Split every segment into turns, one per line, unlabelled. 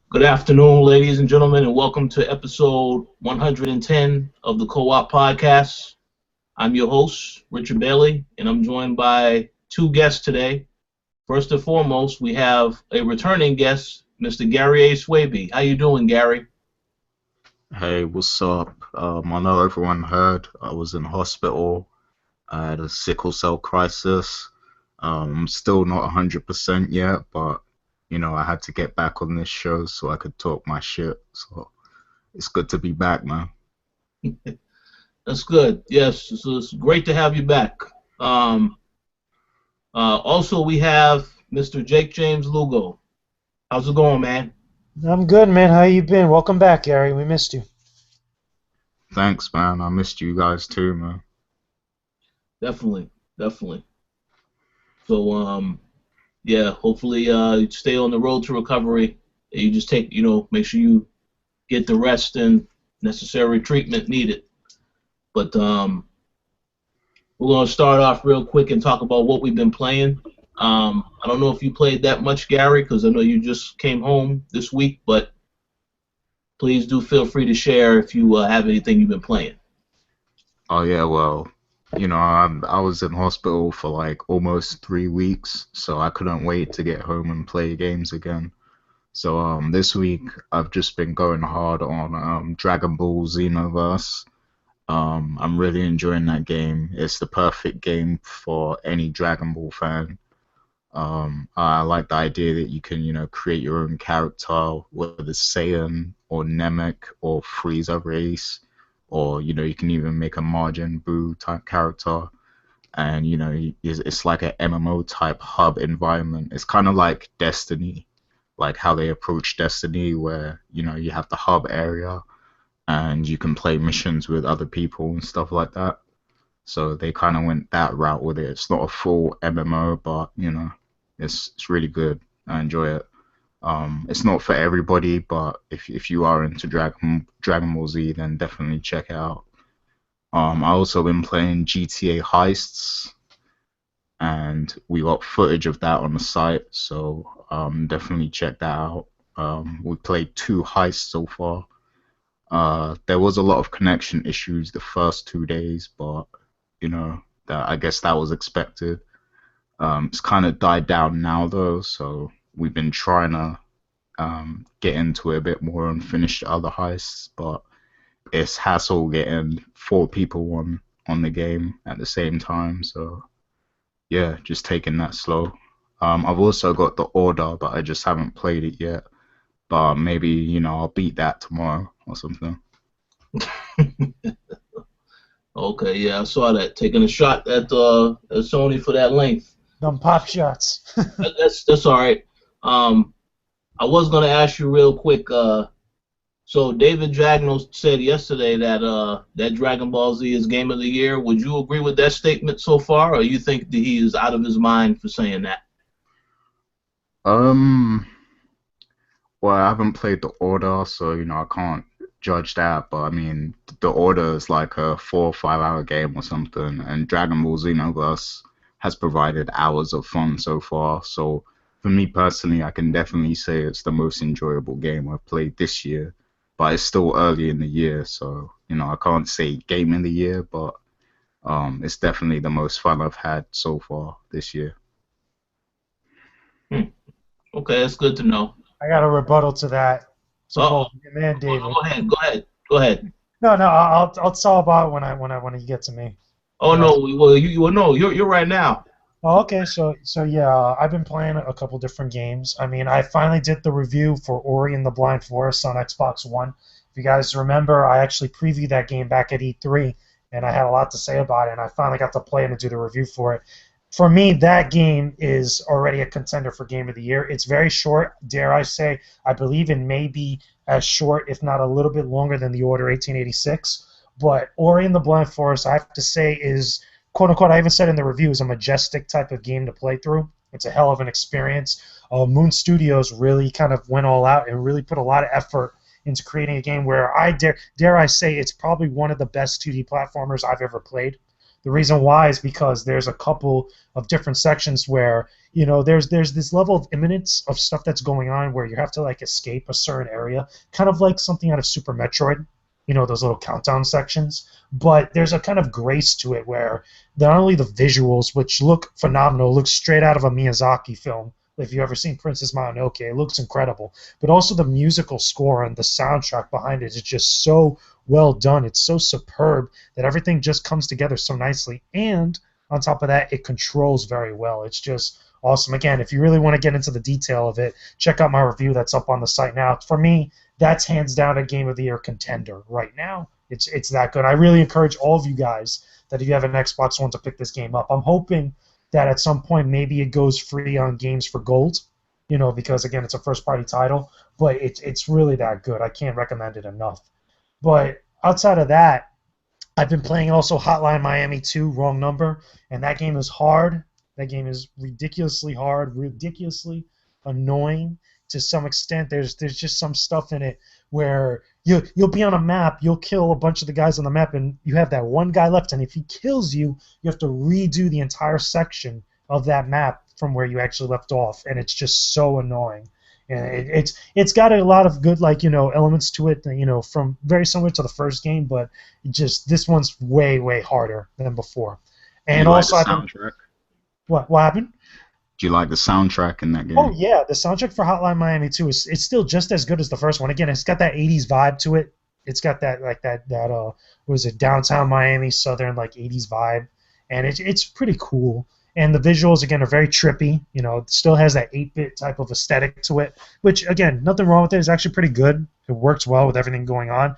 Good afternoon, ladies and gentlemen, and welcome to episode 110 of the Co-op Podcast. I'm your host, Richard Bailey, and I'm joined by two guests today. First and foremost, we have a returning guest, Mr. Gary A. Swaby. How you doing, Gary?
Hey, what's up? I know everyone heard I was in hospital. I had a sickle cell crisis. I'm still not 100% yet, but I had to get back on this show so I could talk my shit. So it's good to be back, man.
That's good. Yes, it's great to have you back. Um, Also, we have Mr. Jake James Lugo. How's it going, man?
I'm good, man. How you been? Welcome back, Gary. We missed you.
Thanks, man. I missed you guys too, man.
Definitely, definitely. So, yeah, hopefully you stay on the road to recovery. You just take, make sure you get the rest and necessary treatment needed. But we're going to start off real quick and talk about what we've been playing. I don't know if you played that much, Gary, because I know you just came home this week, but please do feel free to share if you have anything you've been playing.
Oh yeah, well, I was in hospital for like almost 3 weeks, so I couldn't wait to get home and play games again. So this week I've just been going hard on Dragon Ball Xenoverse. I'm really enjoying that game. It's the perfect game for any Dragon Ball fan. I like the idea that you can, create your own character, whether it's Saiyan or Namek or Frieza race, or you can even make a Majin Buu type character, and it's like an MMO type hub environment. It's kind of like Destiny, like how they approach Destiny, where you have the hub area and you can play missions with other people and stuff like that. So they kind of went that route with it. It's not a full MMO, but it's really good. I enjoy it. It's not for everybody, but if you are into Dragon Ball Z, then definitely check it out. I also been playing GTA Heists, and we got footage of that on the site, so definitely check that out. We played two heists so far. There was a lot of connection issues the first 2 days, but that I guess that was expected. It's kind of died down now though, so we've been trying to get into it a bit more and finish the other heists, but it's hassle getting four people on the game at the same time. So yeah, just taking that slow. I've also got the Order, but I just haven't played it yet. But maybe I'll beat that tomorrow or something.
Okay, yeah, I saw that. Taking a shot at Sony for that length.
Them pop shots.
That's all right. I was gonna ask you real quick. So David Jagno said yesterday that that Dragon Ball Z is Game of the Year. Would you agree with that statement so far, or you think that he is out of his mind for saying that?
Um, well, I haven't played the Order, so I can't judge that. But I mean, the Order is like a 4 or 5 hour game or something, and Dragon Ball Xenoverse has provided hours of fun so far. So for me personally, I can definitely say it's the most enjoyable game I've played this year. But it's still early in the year, so I can't say Game of the Year, but it's definitely the most fun I've had so far this year.
Hmm. Okay, that's good to know.
I got a rebuttal to that. So
Uh-oh.
both him and David.
Go ahead. Go ahead. Go ahead.
No, I'll tell about it when you get to me.
Oh
You know.
no, well you no, you're right now.
Oh, okay. So yeah, I've been playing a couple different games. I mean, I finally did the review for Ori and the Blind Forest on Xbox One. If you guys remember, I actually previewed that game back at E3, and I had a lot to say about it. And I finally got to play it and do the review for it. For me, that game is already a contender for Game of the Year. It's very short, dare I say. I believe it may be as short, if not a little bit longer, than The Order 1886. But Ori and the Blind Forest, I have to say, is quote unquote, I even said in the review, is a majestic type of game to play through. It's a hell of an experience. Moon Studios really kind of went all out and really put a lot of effort into creating a game where I dare I say it's probably one of the best 2D platformers I've ever played. The reason why is because there's a couple of different sections where there's this level of imminence of stuff that's going on where you have to like escape a certain area, kind of like something out of Super Metroid, those little countdown sections. But there's a kind of grace to it where not only the visuals, which look phenomenal, look straight out of a Miyazaki film. If you've ever seen Princess Mononoke, it looks incredible. But also the musical score and the soundtrack behind it is just so well done. It's so superb that everything just comes together so nicely. And on top of that, it controls very well. It's just awesome. Again, if you really want to get into the detail of it, check out my review that's up on the site now. For me, that's hands down a Game of the Year contender right now. It's that good. I really encourage all of you guys that if you have an Xbox One to pick this game up. I'm hoping that at some point maybe it goes free on Games for Gold, because again it's a first-party title, but it's really that good. I can't recommend it enough. But outside of that, I've been playing also Hotline Miami 2, Wrong Number, and that game is hard. That game is ridiculously hard, ridiculously annoying to some extent. There's just some stuff in it where you'll be on a map, you'll kill a bunch of the guys on the map, and you have that one guy left, and if he kills you, you have to redo the entire section of that map from where you actually left off, and it's just so annoying. And it's got a lot of good elements to it, from very similar to the first game, but just this one's way harder than before. And
you like
also,
the soundtrack?
What happened?
Do you like the soundtrack in that game?
Oh yeah, the soundtrack for Hotline Miami 2 it's still just as good as the first one. Again, it's got that 80s vibe to it. It's got that what is it, downtown Miami, southern 80s vibe, and it's pretty cool. And the visuals again are very trippy. It still has that 8-bit type of aesthetic to it, which again, nothing wrong with it. It's actually pretty good. It works well with everything going on.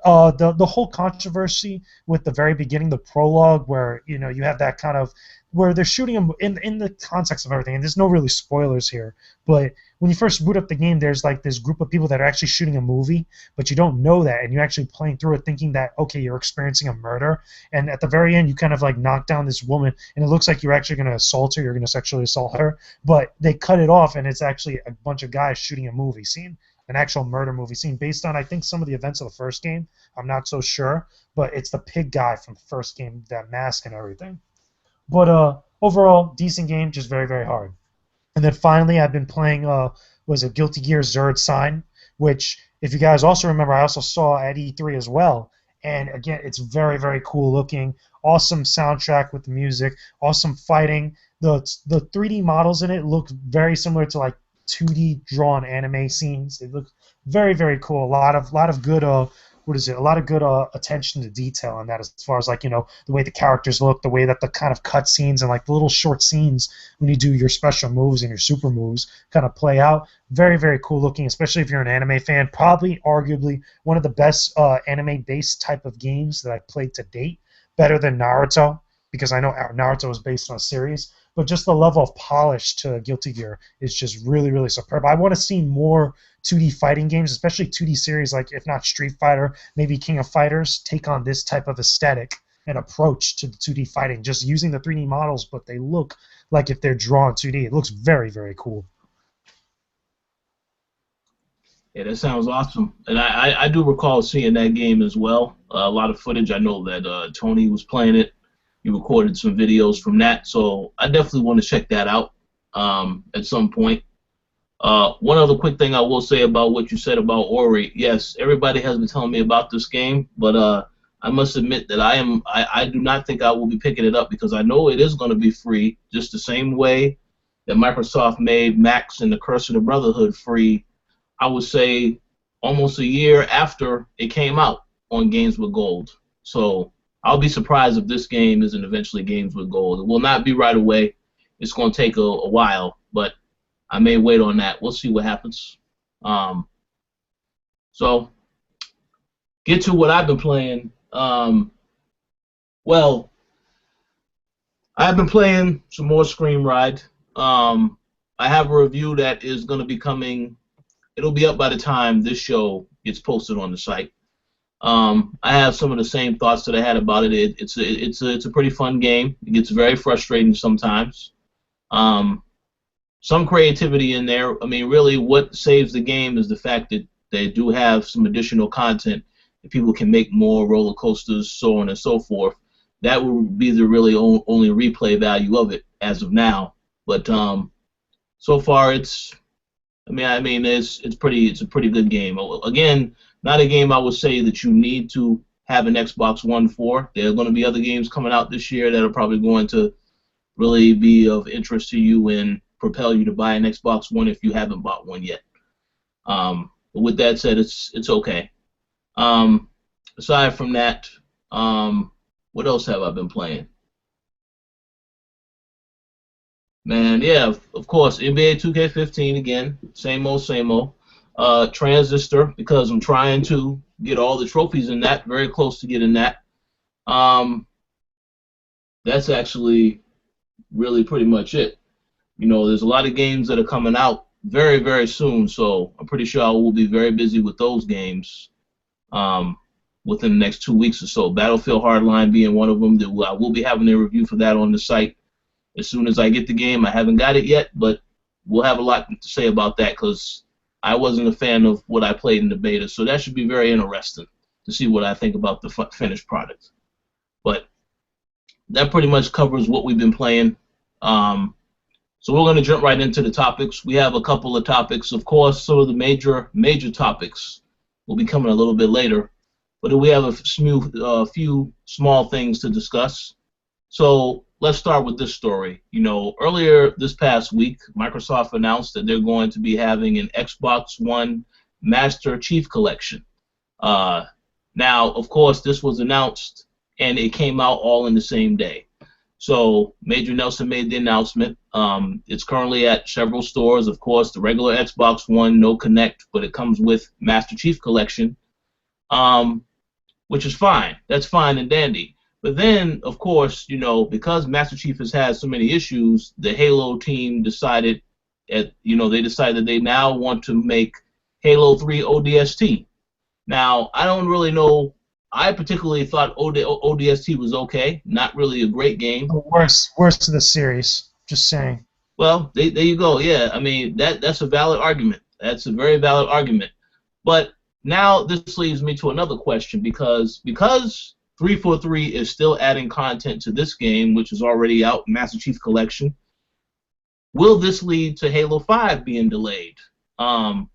The whole controversy with the very beginning, the prologue, where you have that kind of where they're shooting them in the context of everything, and there's no really spoilers here, but when you first boot up the game, there's this group of people that are actually shooting a movie, but you don't know that, and you're actually playing through it thinking that, okay, you're experiencing a murder, and at the very end, you kind of knock down this woman, and it looks like you're actually going to assault her, you're going to sexually assault her, but they cut it off, and it's actually a bunch of guys shooting a movie scene, an actual murder movie scene, based on, I think, some of the events of the first game. I'm not so sure, but it's the pig guy from the first game, that mask and everything. But overall, decent game, just very hard. And then finally, I've been playing Guilty Gear Xrd Sign, which, if you guys also remember, I also saw at E3 as well. And again, it's very cool looking, awesome soundtrack with the music, awesome fighting. The 3D models in it look very similar to 2D drawn anime scenes. They look very cool. A lot of good a lot of good attention to detail on that, as far as the way the characters look, the way that the kind of cut scenes and the little short scenes when you do your special moves and your super moves kind of play out. Very cool looking, especially if you're an anime fan. Probably arguably one of the best anime based type of games that I've played to date, better than Naruto, because I know Naruto is based on a series, but just the level of polish to Guilty Gear is just really superb. I want to see more 2D fighting games, especially 2D series if not Street Fighter, maybe King of Fighters, take on this type of aesthetic and approach to the 2D fighting, just using the 3D models, but they look like if they're drawn 2D. It looks very cool.
Yeah, that sounds awesome. And I do recall seeing that game as well. A lot of footage. I know that Tony was playing it. He recorded some videos from that, so I definitely want to check that out at some point. One other quick thing I will say about what you said about Ori. Yes, everybody has been telling me about this game, but I must admit that I do not think I will be picking it up, because I know it is going to be free, just the same way that Microsoft made Max and the Curse of the Brotherhood free, I would say almost a year after it came out on Games with Gold. So I'll be surprised if this game isn't eventually Games with Gold. It will not be right away. It's going to take a while, but I may wait on that. We'll see what happens. So, get to what I've been playing. Well, I've been playing some more Scream Ride. I have a review that is going to be coming. It'll be up by the time this show gets posted on the site. I have some of the same thoughts that I had about it. It's a pretty fun game. It gets very frustrating sometimes. Some creativity in there. I mean, really, what saves the game is the fact that they do have some additional content that people can make more roller coasters, so on and so forth. that would be the really only replay value of it as of now. But so far it's it's a pretty good game. Again, not a game I would say that you need to have an Xbox One for. There are going to be other games coming out this year that are probably going to really be of interest to you and propel you to buy an Xbox One if you haven't bought one yet. But with that said, it's okay. Aside from that, what else have I been playing? Man, yeah, of course, NBA 2K15 again, same old, same old. Transistor, because I'm trying to get all the trophies in that, very close to getting that. That's actually really pretty much it. You know, there's a lot of games that are coming out very, very soon, so I'm pretty sure I will be very busy with those games within the next 2 weeks or so. Battlefield Hardline being one of them. I will be having a review for that on the site as soon as I get the game. I haven't got it yet, but we'll have a lot to say about that because I wasn't a fan of what I played in the beta, so that should be very interesting to see what I think about the finished product. But that pretty much covers what we've been playing. So we're going to jump right into the topics. We have a couple of topics. Of course, some of the major topics will be coming a little bit later, but we have a few small things to discuss. So let's start with this story. You know, earlier this past week, Microsoft announced that they're going to be having an Xbox One Master Chief Collection. Now, of course, this was announced, and it came out all in the same day. So Major Nelson made the announcement. It's currently at several stores. Of course, the regular Xbox One, no Connect, but it comes with Master Chief Collection, which is fine. That's fine and dandy. But then, of course, you know, because Master Chief has had so many issues, the Halo team decided they now want to make Halo 3 ODST. Now, I don't really know. I particularly thought ODST was okay, not really a great game.
The worst of the series. Just saying.
Well, there you go. Yeah, I mean that's a valid argument. That's a very valid argument. But now this leads me to another question because 343 is still adding content to this game, which is already out, Master Chief Collection. Will this lead to Halo 5 being delayed? I'm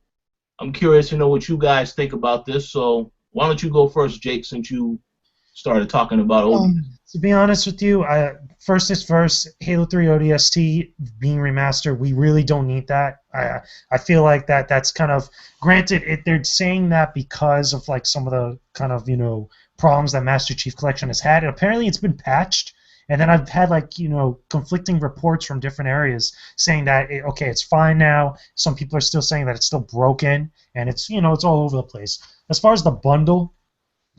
curious to know what you guys think about this. So why don't you go first, Jake, since you started talking about
to be honest with you, first is first, Halo 3 ODST being remastered, we really don't need that. I feel like that's kind of, granted, they're saying that because of like some of the kind of, you know, problems that Master Chief Collection has had. And apparently it's been patched. And then I've had like, you know, conflicting reports from different areas saying that, okay, it's fine now. Some people are still saying that it's still broken. And it's, you know, it's all over the place. As far as the bundle,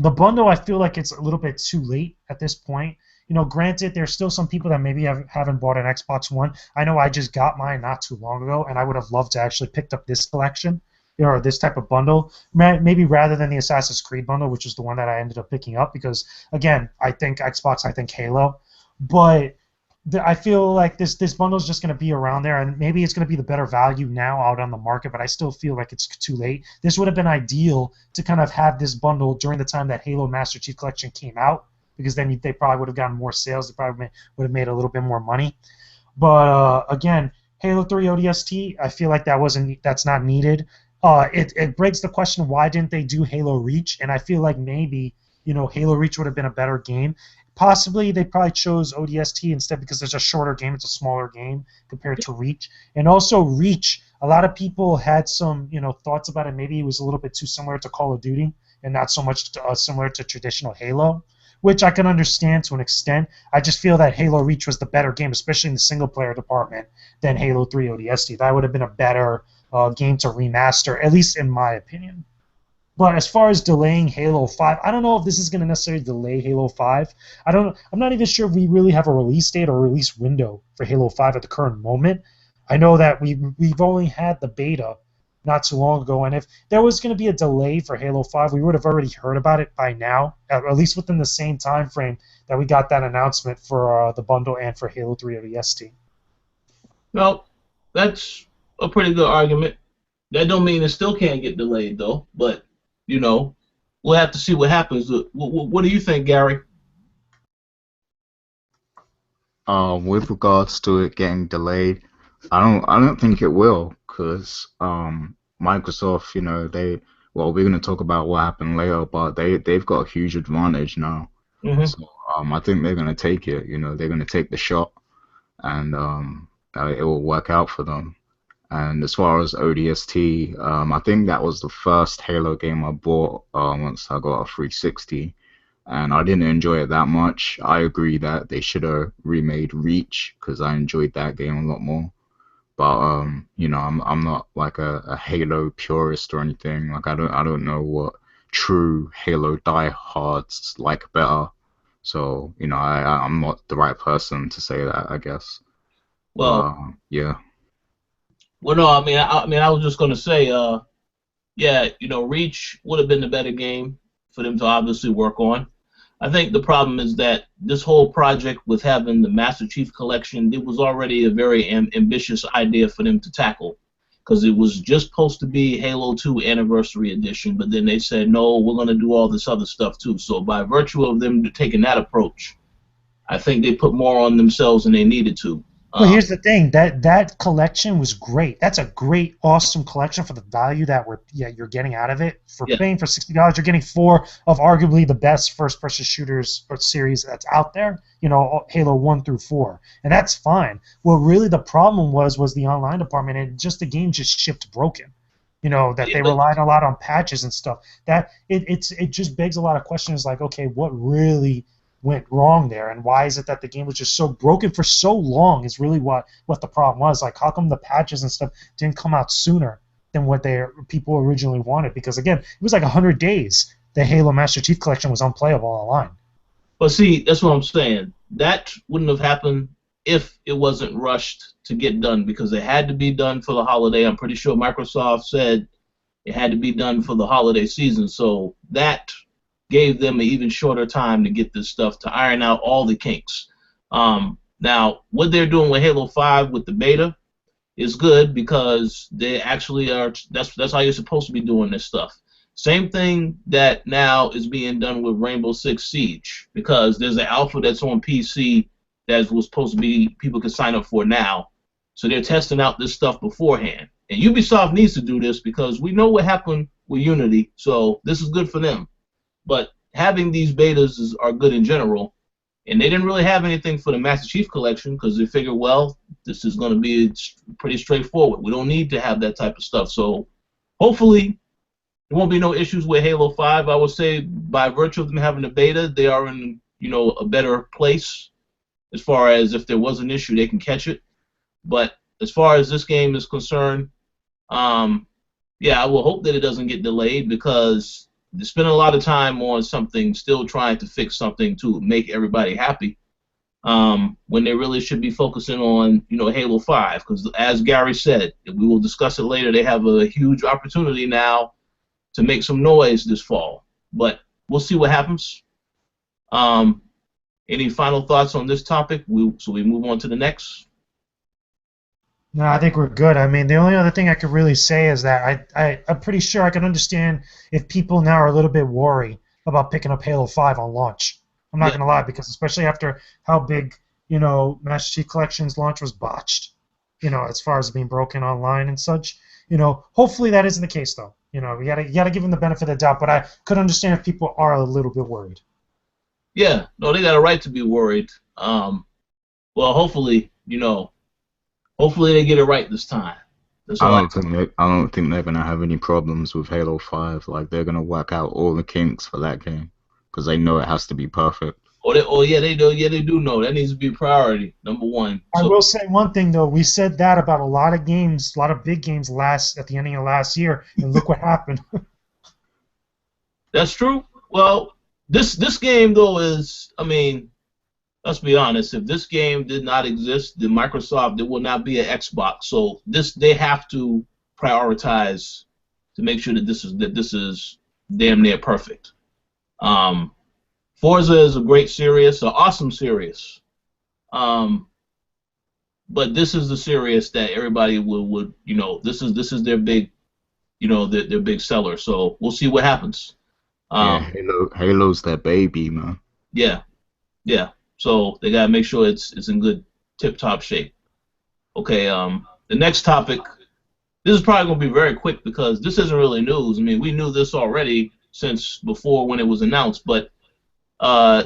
I feel like it's a little bit too late at this point. You know, granted, there's still some people that maybe haven't bought an Xbox One. I know I just got mine not too long ago, and I would have loved to actually picked up this collection, you know, or this type of bundle, maybe rather than the Assassin's Creed bundle, which is the one that I ended up picking up because, again, I think Xbox, I think Halo. But I feel like this bundle is just going to be around there, and maybe it's going to be the better value now out on the market, but I still feel like it's too late. This would have been ideal to kind of have this bundle during the time that Halo Master Chief Collection came out, because then they probably would have gotten more sales. They probably would have made a little bit more money. But again, Halo 3 ODST, I feel like that's not needed. It begs the question, why didn't they do Halo Reach? And I feel like maybe, you know, Halo Reach would have been a better game. Possibly they probably chose ODST instead because it's a shorter game. It's a smaller game compared to Reach. And also Reach, a lot of people had some, you know, thoughts about it. Maybe it was a little bit too similar to Call of Duty and not so much similar to traditional Halo, which I can understand to an extent. I just feel that Halo Reach was the better game, especially in the single-player department, than Halo 3 ODST. That would have been a better game to remaster, at least in my opinion. But as far as delaying Halo 5, I don't know if this is going to necessarily delay Halo 5. I'm not even sure if we really have a release date or release window for Halo 5 at the current moment. I know that we've only had the beta not too long ago, and if there was going to be a delay for Halo 5, we would have already heard about it by now, at least within the same time frame that we got that announcement for the bundle and for Halo 3 ODST.
Well, that's a pretty good argument. That don't mean it still can't get delayed, though, but you know, we'll have to see what happens. What do you think, Gary?
With regards to it getting delayed, I don't think it will, because Microsoft, we're gonna talk about what happened later, but they've got a huge advantage now.
Hmm.
So I think they're gonna take it. They're gonna take the shot, and it will work out for them. And as far as ODST, I think that was the first Halo game I bought once I got a 360, and I didn't enjoy it that much. I agree that they should have remade Reach because I enjoyed that game a lot more. But I'm not like a Halo purist or anything. Like I don't know what true Halo diehards like better. So I'm not the right person to say that, I guess. But
Well,
yeah.
well, no, I was just gonna say, yeah, Reach would have been the better game for them to obviously work on. I think the problem is that this whole project with having the Master Chief Collection, it was already a very ambitious idea for them to tackle, because it was just supposed to be Halo 2 Anniversary Edition, but then they said, no, we're going to do all this other stuff too. So by virtue of them taking that approach, I think they put more on themselves than they needed to.
Well, here's the thing, that collection was great. That's a great, awesome collection for the value that you're getting out of it. For
Yeah.
paying for $60, you're getting 4 of arguably the best first-person shooters or series that's out there. Halo 1 through 4, and that's fine. Well, really, the problem was the online department, and just the game just shipped broken. That
Yeah,
they
but
relied a lot on patches and stuff. That it just begs a lot of questions, like, okay, what really went wrong there, and why is it that the game was just so broken for so long is really what the problem was. Like, how come the patches and stuff didn't come out sooner than what people originally wanted? Because again, it was like 100 days the Halo Master Chief Collection was unplayable online.
But see, that's what I'm saying. That wouldn't have happened if it wasn't rushed to get done, because it had to be done for the holiday. I'm pretty sure Microsoft said it had to be done for the holiday season, so that gave them an even shorter time to get this stuff, to iron out all the kinks. Now, what they're doing with Halo 5 with the beta is good, because they actually are. That's how you're supposed to be doing this stuff. Same thing that now is being done with Rainbow Six Siege, because there's an alpha that's on PC that was supposed to be people can sign up for now. So they're testing out this stuff beforehand. And Ubisoft needs to do this, because we know what happened with Unity, so this is good for them. But having these betas are good in general, and they didn't really have anything for the Master Chief Collection, because they figured, well, this is going to be pretty straightforward. We don't need to have that type of stuff. So hopefully there won't be no issues with Halo 5. I would say by virtue of them having a beta, they are in a better place as far as if there was an issue, they can catch it. But as far as this game is concerned, yeah, I will hope that it doesn't get delayed, because they're spending a lot of time on something, still trying to fix something to make everybody happy, when they really should be focusing on Halo 5. Because as Gary said, we will discuss it later, they have a huge opportunity now to make some noise this fall. But we'll see what happens. Any final thoughts on this topic? So we move on to the next.
No, I think we're good. I mean, the only other thing I could really say is that I'm pretty sure I can understand if people now are a little bit worried about picking up Halo 5 on launch. I'm not going to lie, because especially after how big, Master Chief Collection's launch was botched, as far as being broken online and such. Hopefully that isn't the case, though. You gotta give them the benefit of the doubt, but I could understand if people are a little bit worried.
Yeah, no, they got a right to be worried. Well, hopefully, hopefully they get it right this time. That's all
I don't think they're gonna have any problems with Halo 5. Like, they're gonna work out all the kinks for that game, because they know it has to be perfect.
Yeah, they do. Yeah, they do know that needs to be priority number one.
I will say one thing though. We said that about a lot of games, a lot of big games at the ending of last year, and look what happened.
That's true. Well, this game though is, let's be honest. If this game did not exist, then Microsoft, there will not be an Xbox. So they have to prioritize to make sure that this is damn near perfect. Forza is a great series, an awesome series. But this is the series that everybody would this is their big their big seller. So we'll see what happens.
Yeah, Halo's their baby, man.
Yeah. So they gotta make sure it's in good tip-top shape. Okay, the next topic. This is probably gonna be very quick because this isn't really news. I mean, we knew this already since before when it was announced, but uh,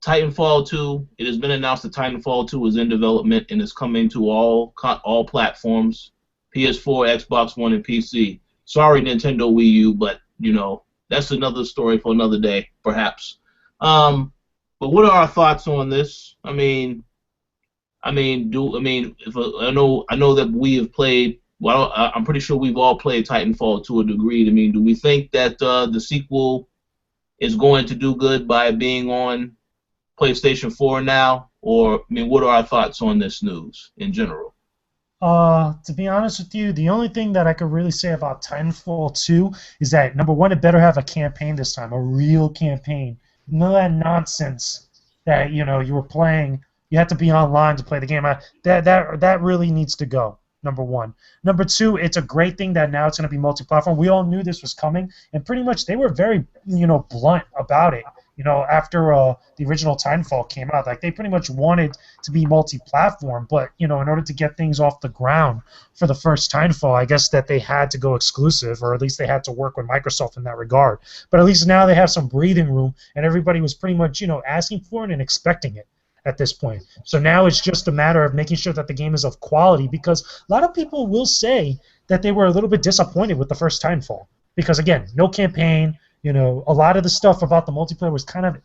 Titanfall 2. It has been announced that Titanfall 2 is in development and is coming to all platforms: PS4, Xbox One, and PC. Sorry, Nintendo Wii U, but that's another story for another day, perhaps. But what are our thoughts on this? If I know that we have played. Well, I'm pretty sure we've all played Titanfall to a degree. I mean, do we think that the sequel is going to do good by being on PlayStation 4 now? Or, what are our thoughts on this news in general?
To be honest with you, the only thing that I could really say about Titanfall 2 is that, number one, it better have a campaign this time, a real campaign. None of that nonsense that, you were playing. You had to be online to play the game. That really needs to go, number one. Number two, it's a great thing that now it's going to be multi-platform. We all knew this was coming, and pretty much they were very, blunt about it. After the original Titanfall came out, like they pretty much wanted to be multi-platform, but in order to get things off the ground for the first Titanfall, I guess that they had to go exclusive, or at least they had to work with Microsoft in that regard. But at least now they have some breathing room, and everybody was pretty much asking for it and expecting it at this point. So now it's just a matter of making sure that the game is of quality, because a lot of people will say that they were a little bit disappointed with the first Titanfall, because again, no campaign. A lot of the stuff about the multiplayer was kind of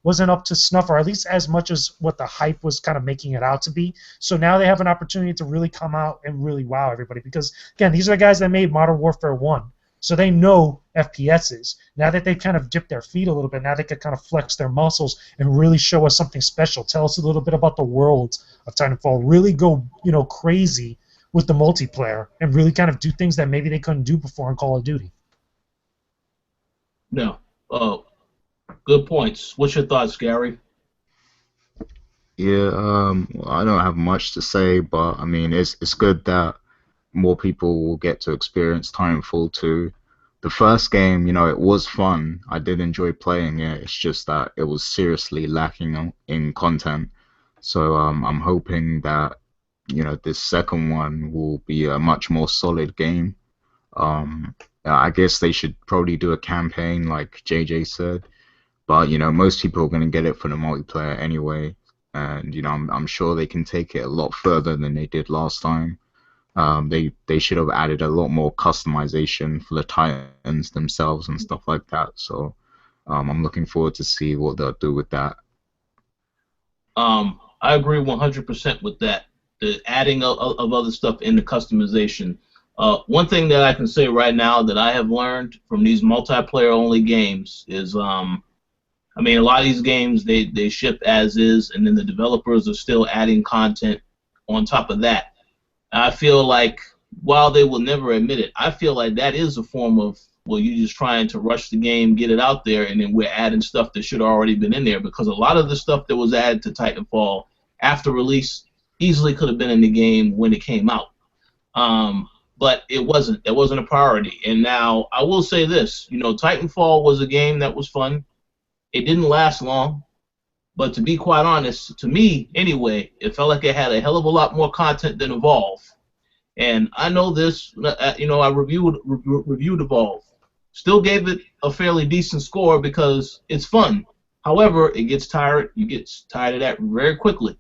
wasn't up to snuff, or at least as much as what the hype was kind of making it out to be. So now they have an opportunity to really come out and really wow everybody, because, again, these are the guys that made Modern Warfare 1. So they know FPSs. Now that they've kind of dipped their feet a little bit, now they can kind of flex their muscles and really show us something special. Tell us a little bit about the world of Titanfall. Really go, crazy with the multiplayer and really kind of do things that maybe they couldn't do before in Call of Duty.
No. Good points. What's your thoughts, Gary?
Yeah, I don't have much to say, but I mean, it's good that more people will get to experience Titanfall 2. The first game, it was fun. I did enjoy playing it. It's just that it was seriously lacking in content. So I'm hoping that this second one will be a much more solid game. I guess they should probably do a campaign like JJ said, but most people are going to get it for the multiplayer anyway, and I'm sure they can take it a lot further than they did last time. They should have added a lot more customization for the Titans themselves and stuff like that. So I'm looking forward to see what they'll do with that.
I agree 100% with that. The adding of other stuff in the customization. One thing that I can say right now that I have learned from these multiplayer-only games is, a lot of these games, they ship as is, and then the developers are still adding content on top of that. I feel like, while they will never admit it, I feel like that is a form of, well, you're just trying to rush the game, get it out there, and then we're adding stuff that should have already been in there, because a lot of the stuff that was added to Titanfall after release easily could have been in the game when it came out. But it wasn't. It wasn't a priority. And now, I will say this. Titanfall was a game that was fun. It didn't last long. But to be quite honest, to me, anyway, it felt like it had a hell of a lot more content than Evolve. And I know this. I reviewed Evolve. Still gave it a fairly decent score because it's fun. However, it gets tired. You get tired of that very quickly.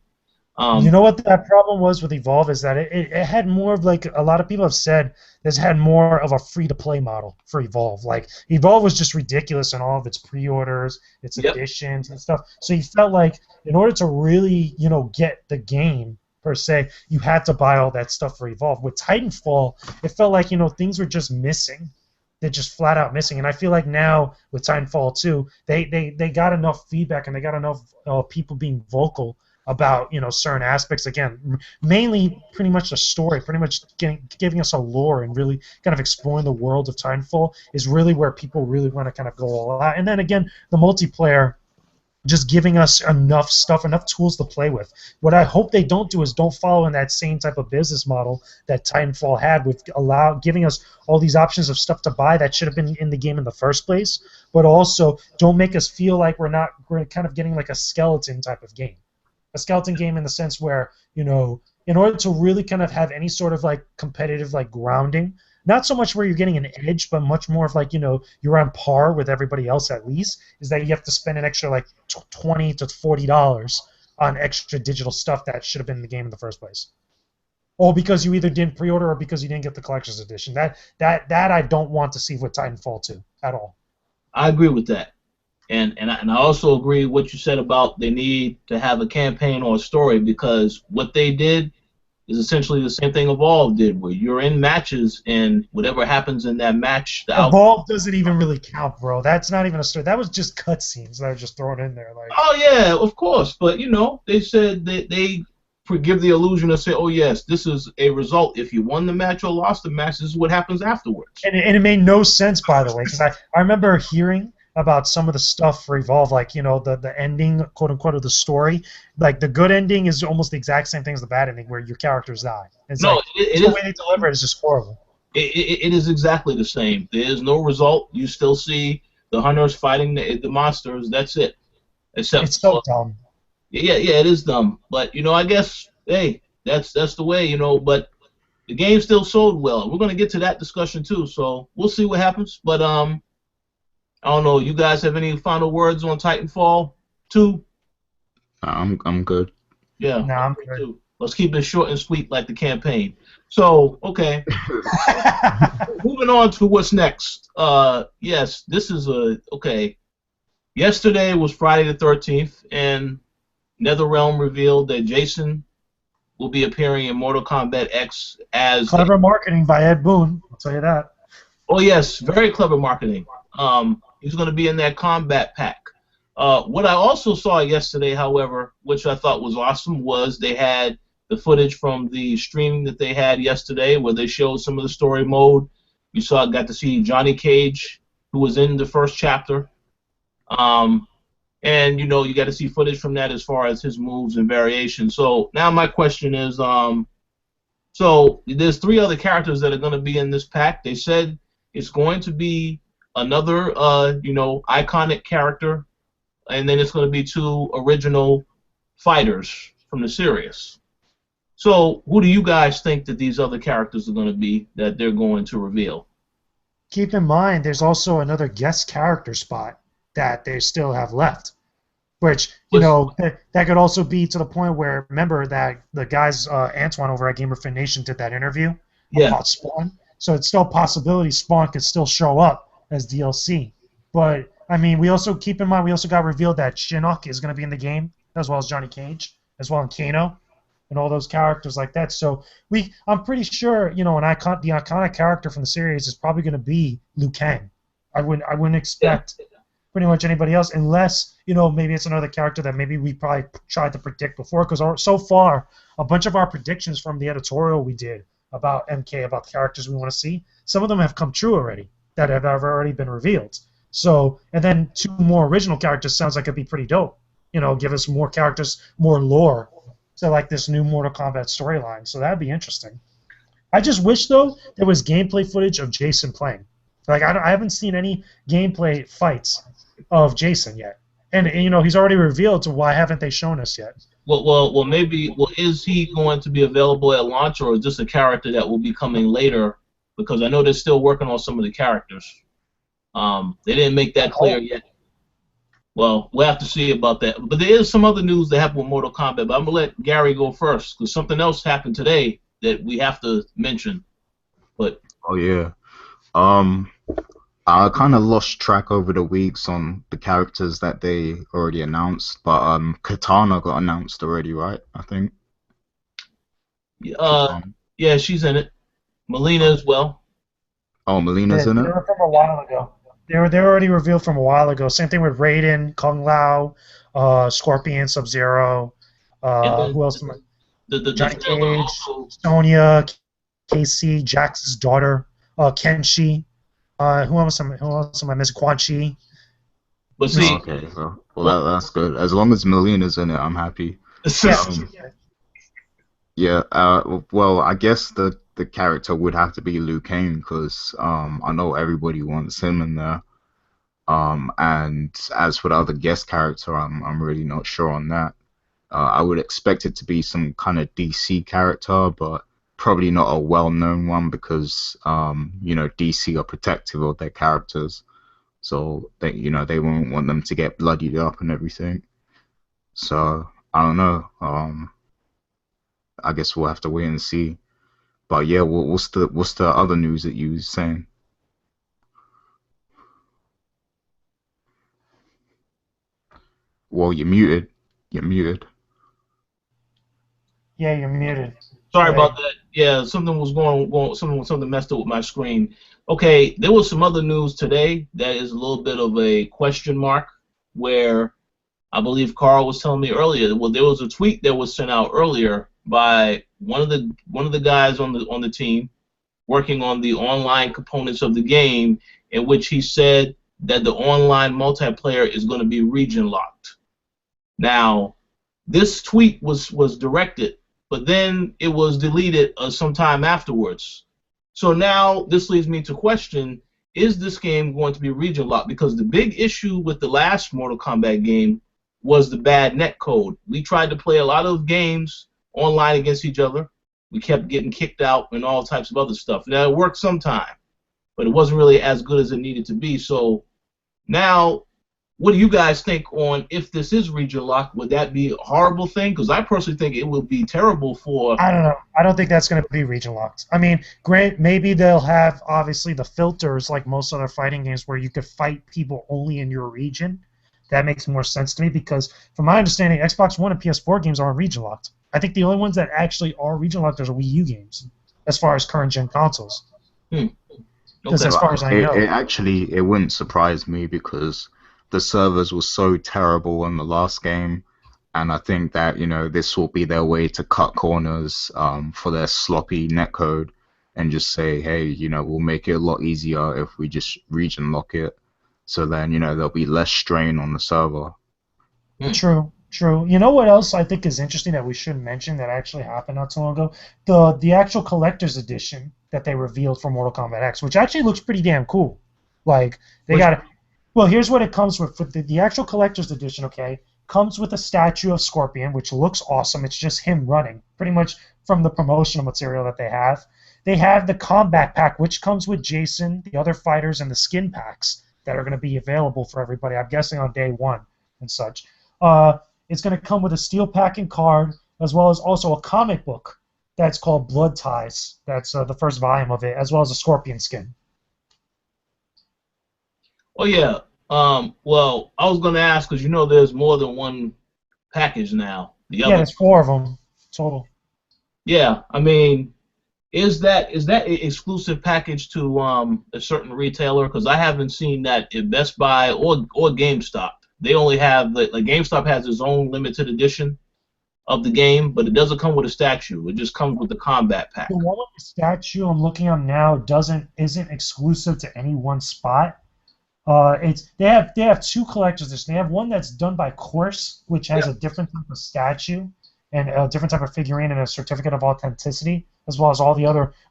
You know what that problem was with Evolve is that it had more of, like, a lot of people have said this had more of a free-to-play model for Evolve. Like, Evolve was just ridiculous in all of its pre-orders, its editions and stuff. So you felt like in order to really, get the game, per se, you had to buy all that stuff for Evolve. With Titanfall, it felt like, things were just missing. They're just flat out missing. And I feel like now with Titanfall 2, they got enough feedback and they got enough people being vocal about certain aspects, again, mainly pretty much the story, pretty much giving us a lore and really kind of exploring the world of Titanfall is really where people really want to kind of go all out. And then again, the multiplayer just giving us enough stuff, enough tools to play with. What I hope they don't do is don't follow in that same type of business model that Titanfall had with giving us all these options of stuff to buy that should have been in the game in the first place, but also don't make us feel like we're kind of getting like a skeleton type of game. A skeleton game in the sense where, in order to really kind of have any sort of like competitive like grounding, not so much where you're getting an edge, but much more of like, you're on par with everybody else at least, is that you have to spend an extra like $20 to $40 on extra digital stuff that should have been in the game in the first place. Or because you either didn't pre-order or because you didn't get the collector's edition. That I don't want to see with Titanfall 2 at all.
I agree with that. And I also agree with what you said about they need to have a campaign or a story, because what they did is essentially the same thing Evolve did, where you're in matches and whatever happens in that match, the
Evolve doesn't even really count, bro. That's not even a story. That was just cutscenes that were just thrown in there. Like,
oh yeah, of course, but they said that they give the illusion of say, oh yes, this is a result. If you won the match or lost the match, this is what happens afterwards.
And it made no sense, by the way, because I remember hearing about some of the stuff for Evolve, like, the ending, quote unquote, of the story. Like, the good ending is almost the exact same thing as the bad ending, where your characters die. It's
no,
like, the way they deliver it is just horrible.
It is exactly the same. There is no result. You still see the hunters fighting the monsters. That's it. Except
it's so dumb.
Yeah, it is dumb. But I guess that's the way. But the game still sold well. We're gonna get to that discussion too. So we'll see what happens. But I don't know. You guys have any final words on Titanfall 2?
I'm good.
Yeah.
No, I'm good.
Too. Let's keep it short and sweet like the campaign. So, okay. Moving on to what's next. Yes, this is okay. Yesterday was Friday the 13th, and NetherRealm revealed that Jason will be appearing in Mortal Kombat X as...
Clever marketing by Ed Boon, I'll tell you that.
Oh, yes, very clever marketing. He's going to be in that combat pack. What I also saw yesterday, however, which I thought was awesome, was they had the footage from the stream that they had yesterday where they showed some of the story mode. You got to see Johnny Cage, who was in the first chapter. And, you got to see footage from that as far as his moves and variations. So now my question is, so there's 3 other characters that are going to be in this pack. They said it's going to be another, iconic character, and then it's going to be 2 original fighters from the series. So, who do you guys think that these other characters are going to be that they're going to reveal?
Keep in mind, there's also another guest character spot that they still have left, which, that could also be to the point where, remember that the guys, Antoine over at Gamer Fin Nation did that interview about Spawn. So it's still a possibility Spawn could still show up as DLC. But, I mean, we also, keep in mind, we also got revealed that Shinnok is going to be in the game, as well as Johnny Cage, as well as Kano, and all those characters like that. So I'm pretty sure, the iconic character from the series is probably going to be Liu Kang. I wouldn't expect pretty much anybody else, unless, maybe it's another character that maybe we probably tried to predict before, because so far, a bunch of our predictions from the editorial we did about MK, about the characters we want to see, some of them have come true already, that have already been revealed. So, and then 2 more original characters sounds like it'd be pretty dope. Give us more characters, more lore to like this new Mortal Kombat storyline. So that'd be interesting. I just wish, though, there was gameplay footage of Jason playing. Like, I haven't seen any gameplay fights of Jason yet. And he's already revealed, so why haven't they shown us yet?
Well, maybe. Well, is he going to be available at launch, or is this a character that will be coming later? Because I know they're still working on some of the characters. They didn't make that clear yet. Well, we'll have to see about that. But there is some other news that happened with Mortal Kombat. But I'm gonna let Gary go first, because something else happened today that we have to mention. But
oh yeah, I kind of lost track over the weeks on the characters that they already announced, but Katana got announced already, right? I think.
Yeah, she's in it. Melina as well.
Oh, Melina's in it?
They were from a while ago. They were already revealed from a while ago. Same thing with Raiden, Kung Lao, Scorpion, Sub-Zero. Who else? Johnny Cage, Sonya, Casey, Jax's daughter, Kenshi. Who else am I missing? Quan Chi.
But
Res-
see,
Okay, well
well,
that's good. As long as Melina's in it, I'm happy.
yeah,
Um, yeah. Well, I guess the character would have to be Liu Kang because I know everybody wants him in there. And as for the other guest character, I'm really not sure on that. I would expect it to be some kind of DC character, but probably not a well-known one because DC are protective of their characters, so they won't want them to get bloodied up and everything. So I don't know. I guess we'll have to wait and see. But yeah, what's the other news that you was saying? Well, you're muted. You're muted.
yeah, you're muted.
sorry
There
about that. Yeah, something was something messed up with my screen. Okay, there was some other news today that is a little bit of a question mark, where I believe Carl was telling me earlier. Well, there was a tweet that was sent out earlier by one of the guys on the team working on the online components of the game, in which he said that the online multiplayer is going to be region locked. Now, this tweet was directed, but then it was deleted sometime afterwards. So now this leads me to question: is this game going to be region locked? Because the big issue with the last Mortal Kombat game was the bad net code. We tried to play a lot of games online against each other. We kept getting kicked out and all types of other stuff. Now it worked sometime, but it wasn't really as good as it needed to be. So now, what do you guys think on if this is region locked? Would that be a horrible thing? Because I personally think it would be terrible for.
I don't know. I don't think that's going to be region locked. I mean, great. Maybe they'll have obviously the filters like most other fighting games where you could fight people only in your region. That makes more sense to me because, from my understanding, Xbox One and PS4 games aren't region locked. I think the only ones that actually are region locked are Wii U games, as far as current gen consoles.
Hmm.
Because
Okay.
as far as I
It,
know,
it actually it wouldn't surprise me because the servers were so terrible in the last game, and I think that this will be their way to cut corners for their sloppy netcode and just say, hey, we'll make it a lot easier if we just region lock it, so then there'll be less strain on the server.
Hmm.
true, true. You know what else I think is interesting that we should mention that actually happened not too long ago? The actual collector's edition that they revealed for Mortal Kombat X, which actually looks pretty damn cool. Like they
Which,
got. Well, here's what it comes with. For the actual collector's edition, okay, comes with a statue of Scorpion, which looks awesome. It's just him running, pretty much from the promotional material that they have. They have the combat pack, which comes with Jason, the other fighters, and the skin packs that are going to be available for everybody. I'm guessing on day one and such. It's going to come with a steel packing card, as well as also a comic book that's called Blood Ties. That's the first volume of it, as well as a Scorpion skin.
oh yeah. Well, I was going to ask because there's more than one package now. The
Yeah,
other.
there's 4 of them total.
Yeah. I mean, is that an exclusive package to a certain retailer? Because I haven't seen that at Best Buy or GameStop. They only have like GameStop has its own limited edition of the game, but it doesn't come with a statue. It just comes with the combat pack.
The one with the statue I'm looking at now isn't exclusive to any one spot. They have 2 collectors editions. They have one that's done by Course, which has
Yeah.
a different type of statue and a different type of figurine and a certificate of authenticity, as well as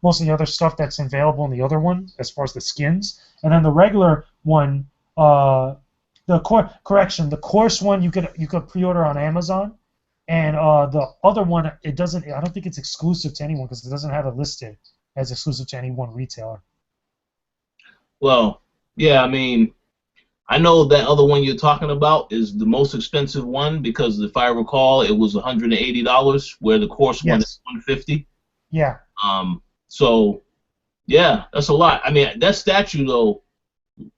most of the other stuff that's available in the other one, as far as the skins. And then the regular one, the Course one you could pre-order on Amazon, and the other one it doesn't. I don't think it's exclusive to anyone because it doesn't have it listed as exclusive to any one retailer.
Well, yeah. I mean, I know that other one you're talking about is the most expensive one because if I recall, it was $180, where the course one is
Yes.
$150.
Yeah.
So yeah, that's a lot. I mean, that statue though,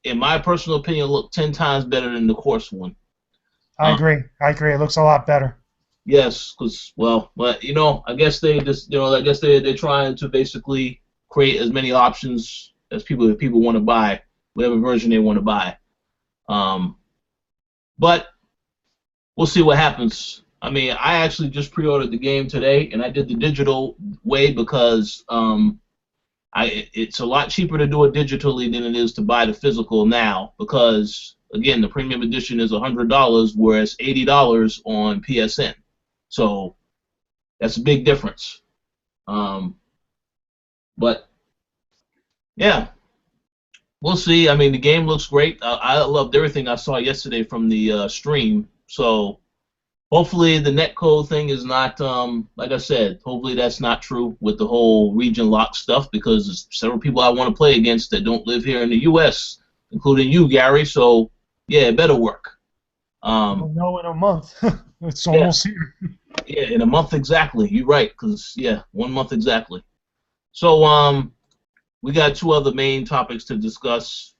in my personal opinion, looked 10 times better than the course one.
I
Um,
agree. I agree. It looks a lot better.
yes, because but I guess they just I guess they're trying to basically create as many options as people want to buy whatever version they want to buy. Um, but we'll see what happens. I mean, I actually just pre-ordered the game today, and I did the digital way because it's a lot cheaper to do it digitally than it is to buy the physical now. Because again, the premium edition is $100, whereas $80 on PSN. So that's a big difference. But yeah, we'll see. I mean, the game looks great. I loved everything I saw yesterday from the stream. So hopefully the netcode thing is not, like I said, hopefully that's not true with the whole region lock stuff, because there's several people I want to play against that don't live here in the U.S., including you, Gary. So yeah, it better work.
We'll know in a month. It's
Yeah,
almost here.
yeah, in a month exactly. You're right, because yeah, 1 month exactly. So we got two other main topics to discuss.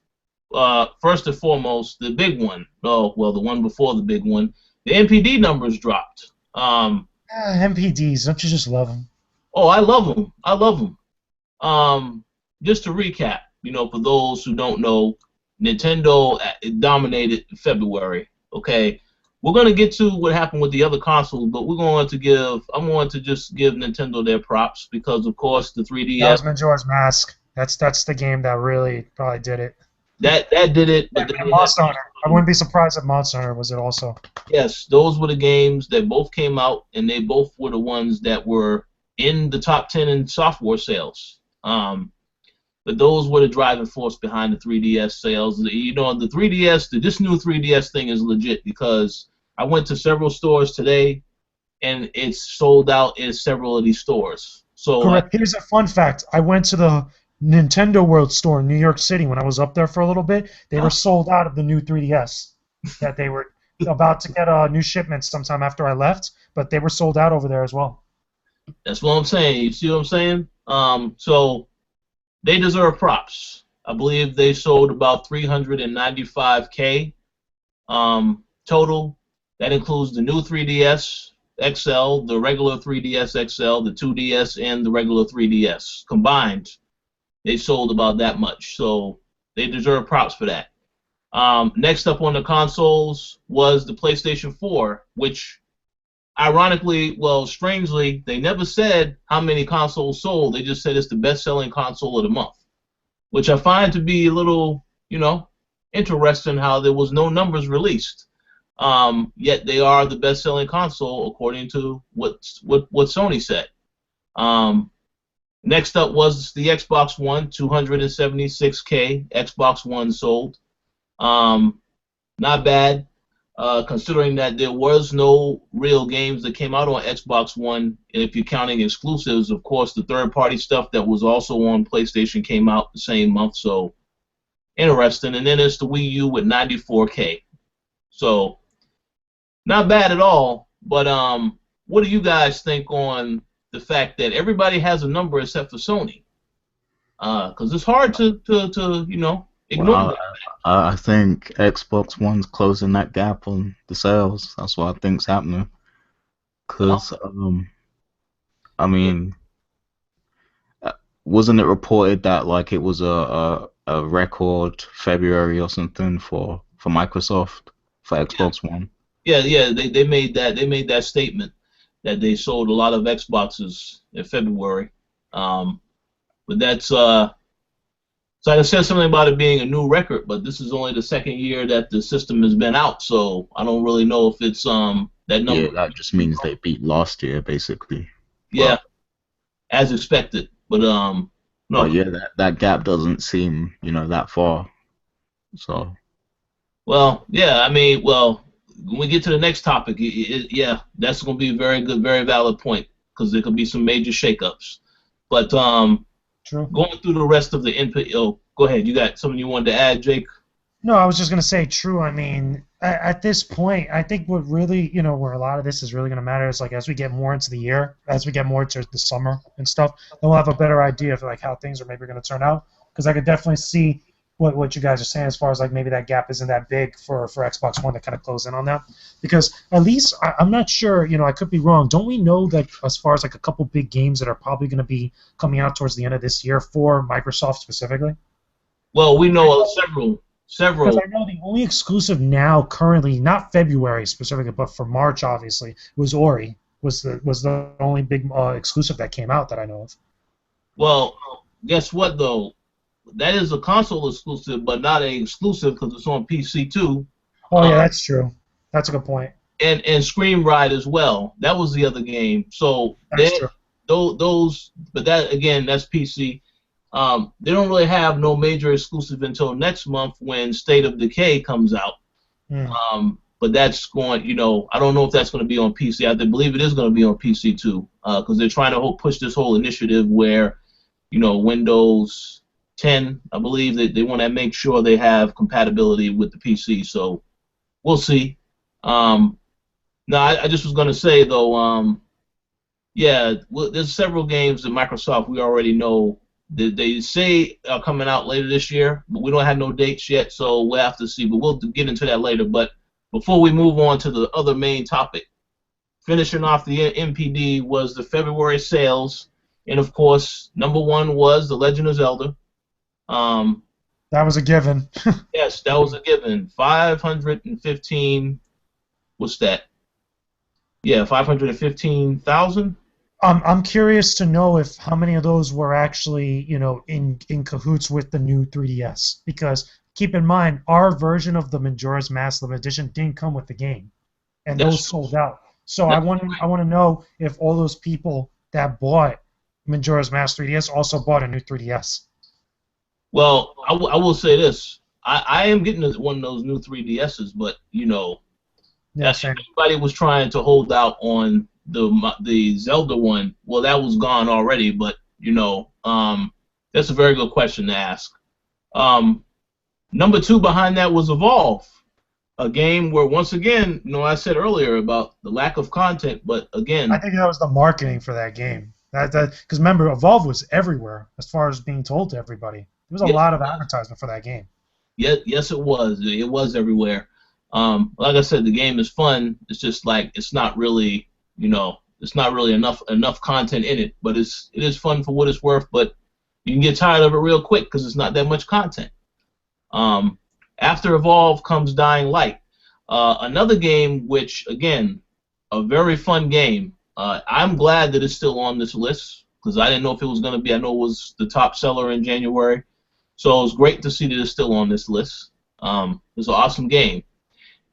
First and foremost, the big one. Oh, well, the one before the big one. The NPD numbers dropped.
MPDs, don't you just love them?
Oh, I love them. I love them. Just to recap, for those who don't know, Nintendo dominated February. Okay, we're gonna get to what happened with the other consoles, but I'm going to just give Nintendo their props because, of course, the 3DS
That was Majora's Mask. That's the game that really probably did it.
that did it. But
And Monster Hunter. I wouldn't be surprised if Monster Hunter was it also.
yes, those were the games that both came out, and they both were the ones that were in the top 10 in software sales. But those were the driving force behind the 3DS sales. The 3DS, this new 3DS thing is legit, because I went to several stores today, and it's sold out in several of these stores. So
Correct. Here's a fun fact. I went to the Nintendo World store in New York City when I was up there for a little bit. They were sold out of the new 3DS that they were about to get new shipments sometime after I left, but they were sold out over there as well.
that's what I'm saying. You see what I'm saying? So they deserve props. I believe they sold about 395K total. That includes the new 3DS XL, the regular 3DS XL, the 2DS, and the regular 3DS. Combined, they sold about that much. So they deserve props for that. Next up on the consoles was the PlayStation 4, which ironically, strangely, they never said how many consoles sold. They just said it's the best-selling console of the month, which I find to be a little, interesting how there was no numbers released. Yet they are the best-selling console according to what Sony said. Next up was the Xbox One, 276K Xbox One sold. Not bad. Considering that there was no real games that came out on Xbox One, and if you're counting exclusives, of course, the third-party stuff that was also on PlayStation came out the same month, so interesting. And then there's the Wii U with 94K. So not bad at all, but what do you guys think on the fact that everybody has a number except for Sony? Because it's hard to ignore
Well,
that.
I think Xbox One's closing that gap on the sales. That's what I think's happening. Cause I mean, wasn't it reported that like it was a record February or something for Microsoft for Xbox One?
Yeah, they made that statement that they sold a lot of Xboxes in February. But that's so I said something about it being a new record, but this is only the second year that the system has been out, so I don't really know if it's that number.
Yeah, that just means they beat last year basically.
Yeah, as expected. But no.
But yeah, that gap doesn't seem that far. So.
Well, yeah, I mean, when we get to the next topic, yeah, that's going to be a very good, very valid point, because there could be some major shakeups. But
True.
going through the rest of the input, go ahead. You got something you wanted to add, Jake?
No, I was just going to say true. I mean, at this point, I think what really, where a lot of this is really going to matter is like as we get more into the year, as we get more into the summer and stuff, then we'll have a better idea of like how things are maybe going to turn out. Because I could definitely see what you guys are saying as far as like maybe that gap isn't that big for Xbox One to kind of close in on that. Because at least I'm not sure, I could be wrong. Don't we know that as far as like a couple big games that are probably going to be coming out towards the end of this year for Microsoft specifically?
Well, we know several.
Because I know the only exclusive now currently, not February specifically, but for March obviously, was Ori. Was the only big exclusive that came out that I know of.
Well, guess what though? that is a console exclusive, but not an exclusive because it's on PC too.
Oh yeah, that's true. That's a good point.
And Scream Ride as well. That was the other game. So
That's true.
those, but that again, that's PC. They don't really have no major exclusive until next month when State of Decay comes out. But that's going, I don't know if that's going to be on PC. I believe it is going to be on PC too, because they're trying to push this whole initiative where, Windows 10, I believe that they want to make sure they have compatibility with the PC. So we'll see. No, I just was going to say though, there's several games that Microsoft we already know that they say are coming out later this year, but we don't have no dates yet, so we'll have to see. But we'll get into that later. But before we move on to the other main topic, finishing off the MPD was the February sales, and of course, number one was The Legend of Zelda.
That was a given.
Yes, that was a given. 515. What's that? Yeah, 515,000.
I'm curious to know if how many of those were actually, in cahoots with the new 3DS. Because keep in mind, our version of the Majora's Mask Limited Edition didn't come with the game, and those sold out. So I want to know if all those people that bought Majora's Mask 3DS also bought a new 3DS.
Well, I will say this: I am getting one of those new 3DSs, but everybody was trying to hold out on the Zelda one. Well, that was gone already, but that's a very good question to ask. Number two behind that was Evolve, a game where once again, I said earlier about the lack of content, but again,
I think that was the marketing for that game. Because remember, Evolve was everywhere as far as being told to everybody. There was a lot of advertisement for that game.
Yes, it was. It was everywhere. Like I said, the game is fun. It's just like it's not really, it's not really enough content in it. But it is fun for what it's worth. But you can get tired of it real quick because it's not that much content. After Evolve comes Dying Light, another game which again, a very fun game. I'm glad that it's still on this list because I didn't know if it was going to be. I know it was the top seller in January, so it was great to see that it's still on this list. It's an awesome game.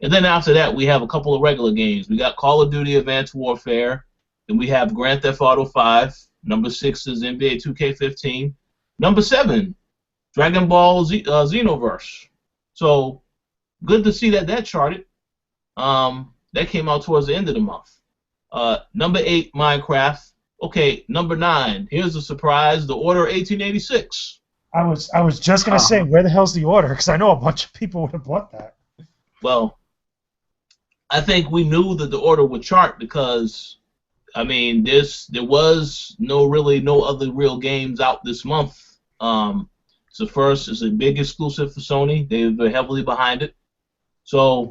And then after that, we have a couple of regular games. We got Call of Duty Advanced Warfare. Then we have Grand Theft Auto 5. Number 6 is NBA 2K15. Number 7, Dragon Ball Xenoverse. So good to see that charted. That came out towards the end of the month. Number 8, Minecraft. Okay, number 9. Here's a surprise: The Order 1886.
I was just gonna say, where the hell's the Order? Because I know a bunch of people would have bought that.
Well, I think we knew that the Order would chart because, I mean, there was no other real games out this month. It's the first. It's a big exclusive for Sony. They're heavily behind it. So,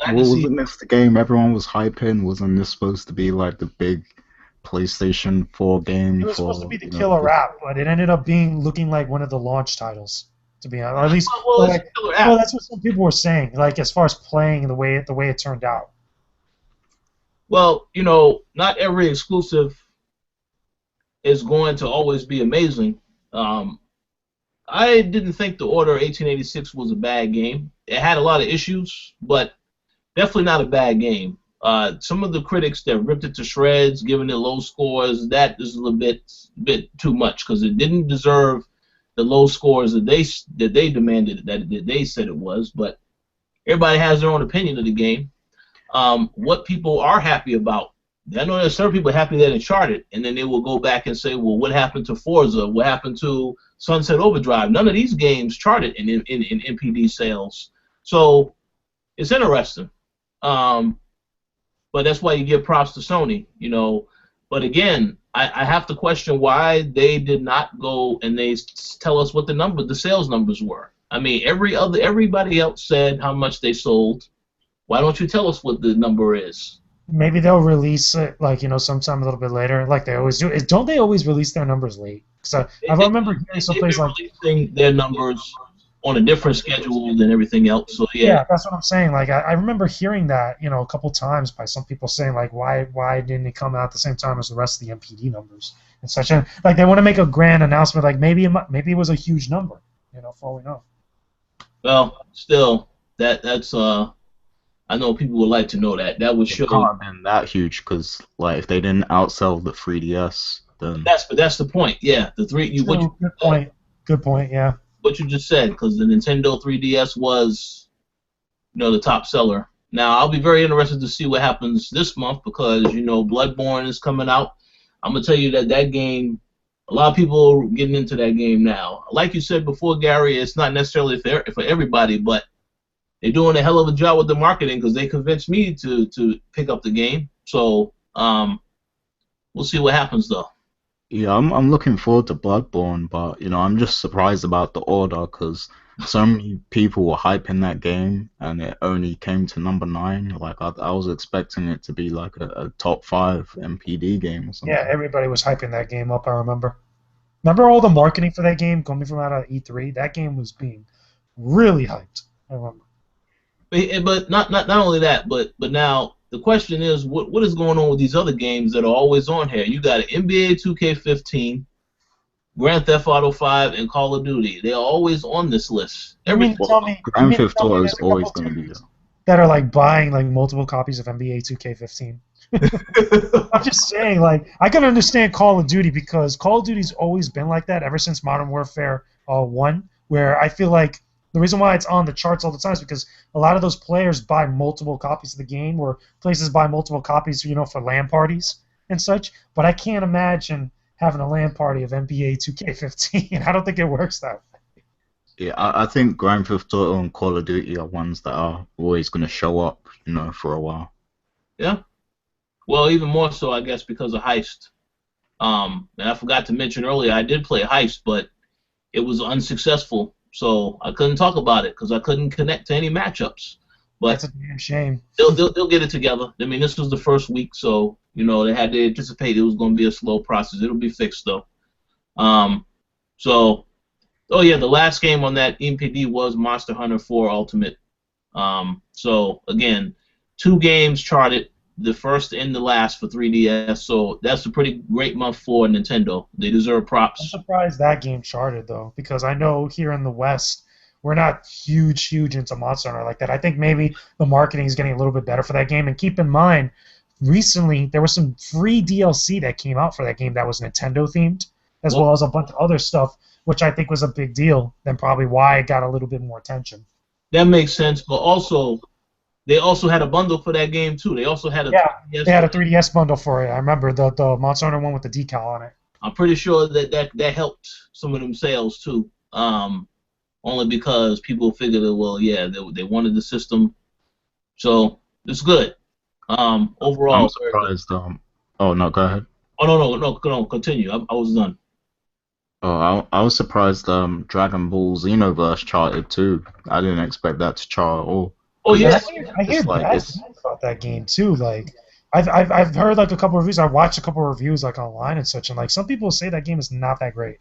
wasn't this the game everyone was hyping? Wasn't this supposed to be like the big PlayStation 4 game?
It was supposed to be the killer app, but it ended up looking like one of the launch titles. To be honest, or at least that's what some people were saying. Like as far as playing the way it turned out.
Well, not every exclusive is going to always be amazing. I didn't think The Order 1886 was a bad game. It had a lot of issues, but definitely not a bad game. Some of the critics that ripped it to shreds, giving it low scores, that is a little bit too much because it didn't deserve the low scores that they demanded, that they said it was. But everybody has their own opinion of the game. What people are happy about, I know there's certain people happy that Uncharted, and then they will go back and say, well, what happened to Forza? What happened to Sunset Overdrive? None of these games charted in MPD sales. So it's interesting. But that's why you give props to Sony, But again, I have to question why they did not go and they tell us what the sales numbers were. I mean, everybody else said how much they sold. Why don't you tell us what the number is?
Maybe they'll release it, sometime a little bit later, like they always do. Don't they always release their numbers late? Because I remember hearing someplace like
releasing their numbers on a different schedule than everything else. So
yeah, that's what I'm saying. Like I remember hearing that, a couple times by some people saying like, why didn't it come out at the same time as the rest of the MPD numbers and such? And like they want to make a grand announcement, like maybe it was a huge number. For all we know.
Well, still, that's I know people would like to know that. That would
It
show.
can't have been that huge because, like, if they didn't outsell the 3DS, then
That's the point. Yeah, the three you what you
True. Good point. Good point. Yeah.
what you just said, because the Nintendo 3DS was, the top seller. Now I'll be very interested to see what happens this month because Bloodborne is coming out. I'm gonna tell you that game, a lot of people are getting into that game now. Like you said before, Gary, it's not necessarily for everybody, but they're doing a hell of a job with the marketing because they convinced me to pick up the game. So we'll see what happens though.
yeah, I'm looking forward to Bloodborne, but I'm just surprised about the order because so many people were hyping that game and it only came to number 9. Like I was expecting it to be like a top 5 MPD game or
Yeah.
something.
Everybody was hyping that game up. I remember. Remember all the marketing for that game coming from out of E3? That game was being really hyped. I remember.
But not only that, but now the question is, what is going on with these other games that are always on here? You got NBA 2K15, Grand Theft Auto 5, and Call of Duty. They're always on this list.
You mean to tell
Well,
me? You
Grand
mean to
Theft
tell me
Auto is
there's a couple
always
of
going to be
dudes that are like buying like multiple copies of NBA 2K15? I'm just saying, like, I can understand Call of Duty because Call of Duty's always been like that ever since Modern Warfare 1, where I feel like the reason why it's on the charts all the time is because a lot of those players buy multiple copies of the game, or places buy multiple copies, for LAN parties and such. But I can't imagine having a LAN party of NBA 2K15. I don't think it works that way.
Yeah, I think Grand Theft Auto and Call of Duty are ones that are always going to show up, for a while.
Yeah. Well, even more so, I guess, because of Heist. And I forgot to mention earlier, I did play Heist, but it was unsuccessful, so I couldn't talk about it because I couldn't connect to any matchups.
That's
But
a damn shame.
they'll get it together. I mean, this was the first week, so they had to anticipate it was going to be a slow process. It'll be fixed though. Um, so, oh yeah, the last game on that MPD was Monster Hunter 4 Ultimate. So again, 2 games charted, the first and the last for 3DS. So that's a pretty great month for Nintendo. They deserve
I'm
props.
surprised that game charted though, because I know here in the West we're not huge into Monster Hunter like that. I think maybe the marketing is getting a little bit better for that game. And keep in mind, recently there was some free DLC that came out for that game that was Nintendo themed, as
Well,
well as a bunch of other stuff, which I think was a big deal. Then probably why it got a little bit more attention.
that makes sense, but also they also had a bundle for that game too. They also had a
Yeah,
3DS.
they had a 3DS bundle for it. I remember the Monster Hunter one with the decal on it.
I'm pretty sure that helped some of them sales too. Only because people figured that, well, yeah, they wanted the system, so it's good.
I'm
Overall, very good.
surprised. Oh no, go ahead.
Oh no, continue. I was done.
Oh, I was surprised. Dragon Ball Xenoverse charted too. I didn't expect that to chart at all.
Oh
Because
Yeah,
yeah,
I hear
it's like
bad
it's
things about that game too. Like, I've heard like a couple of reviews. I watched a couple of reviews like online and such, and like some people say that game is not that great.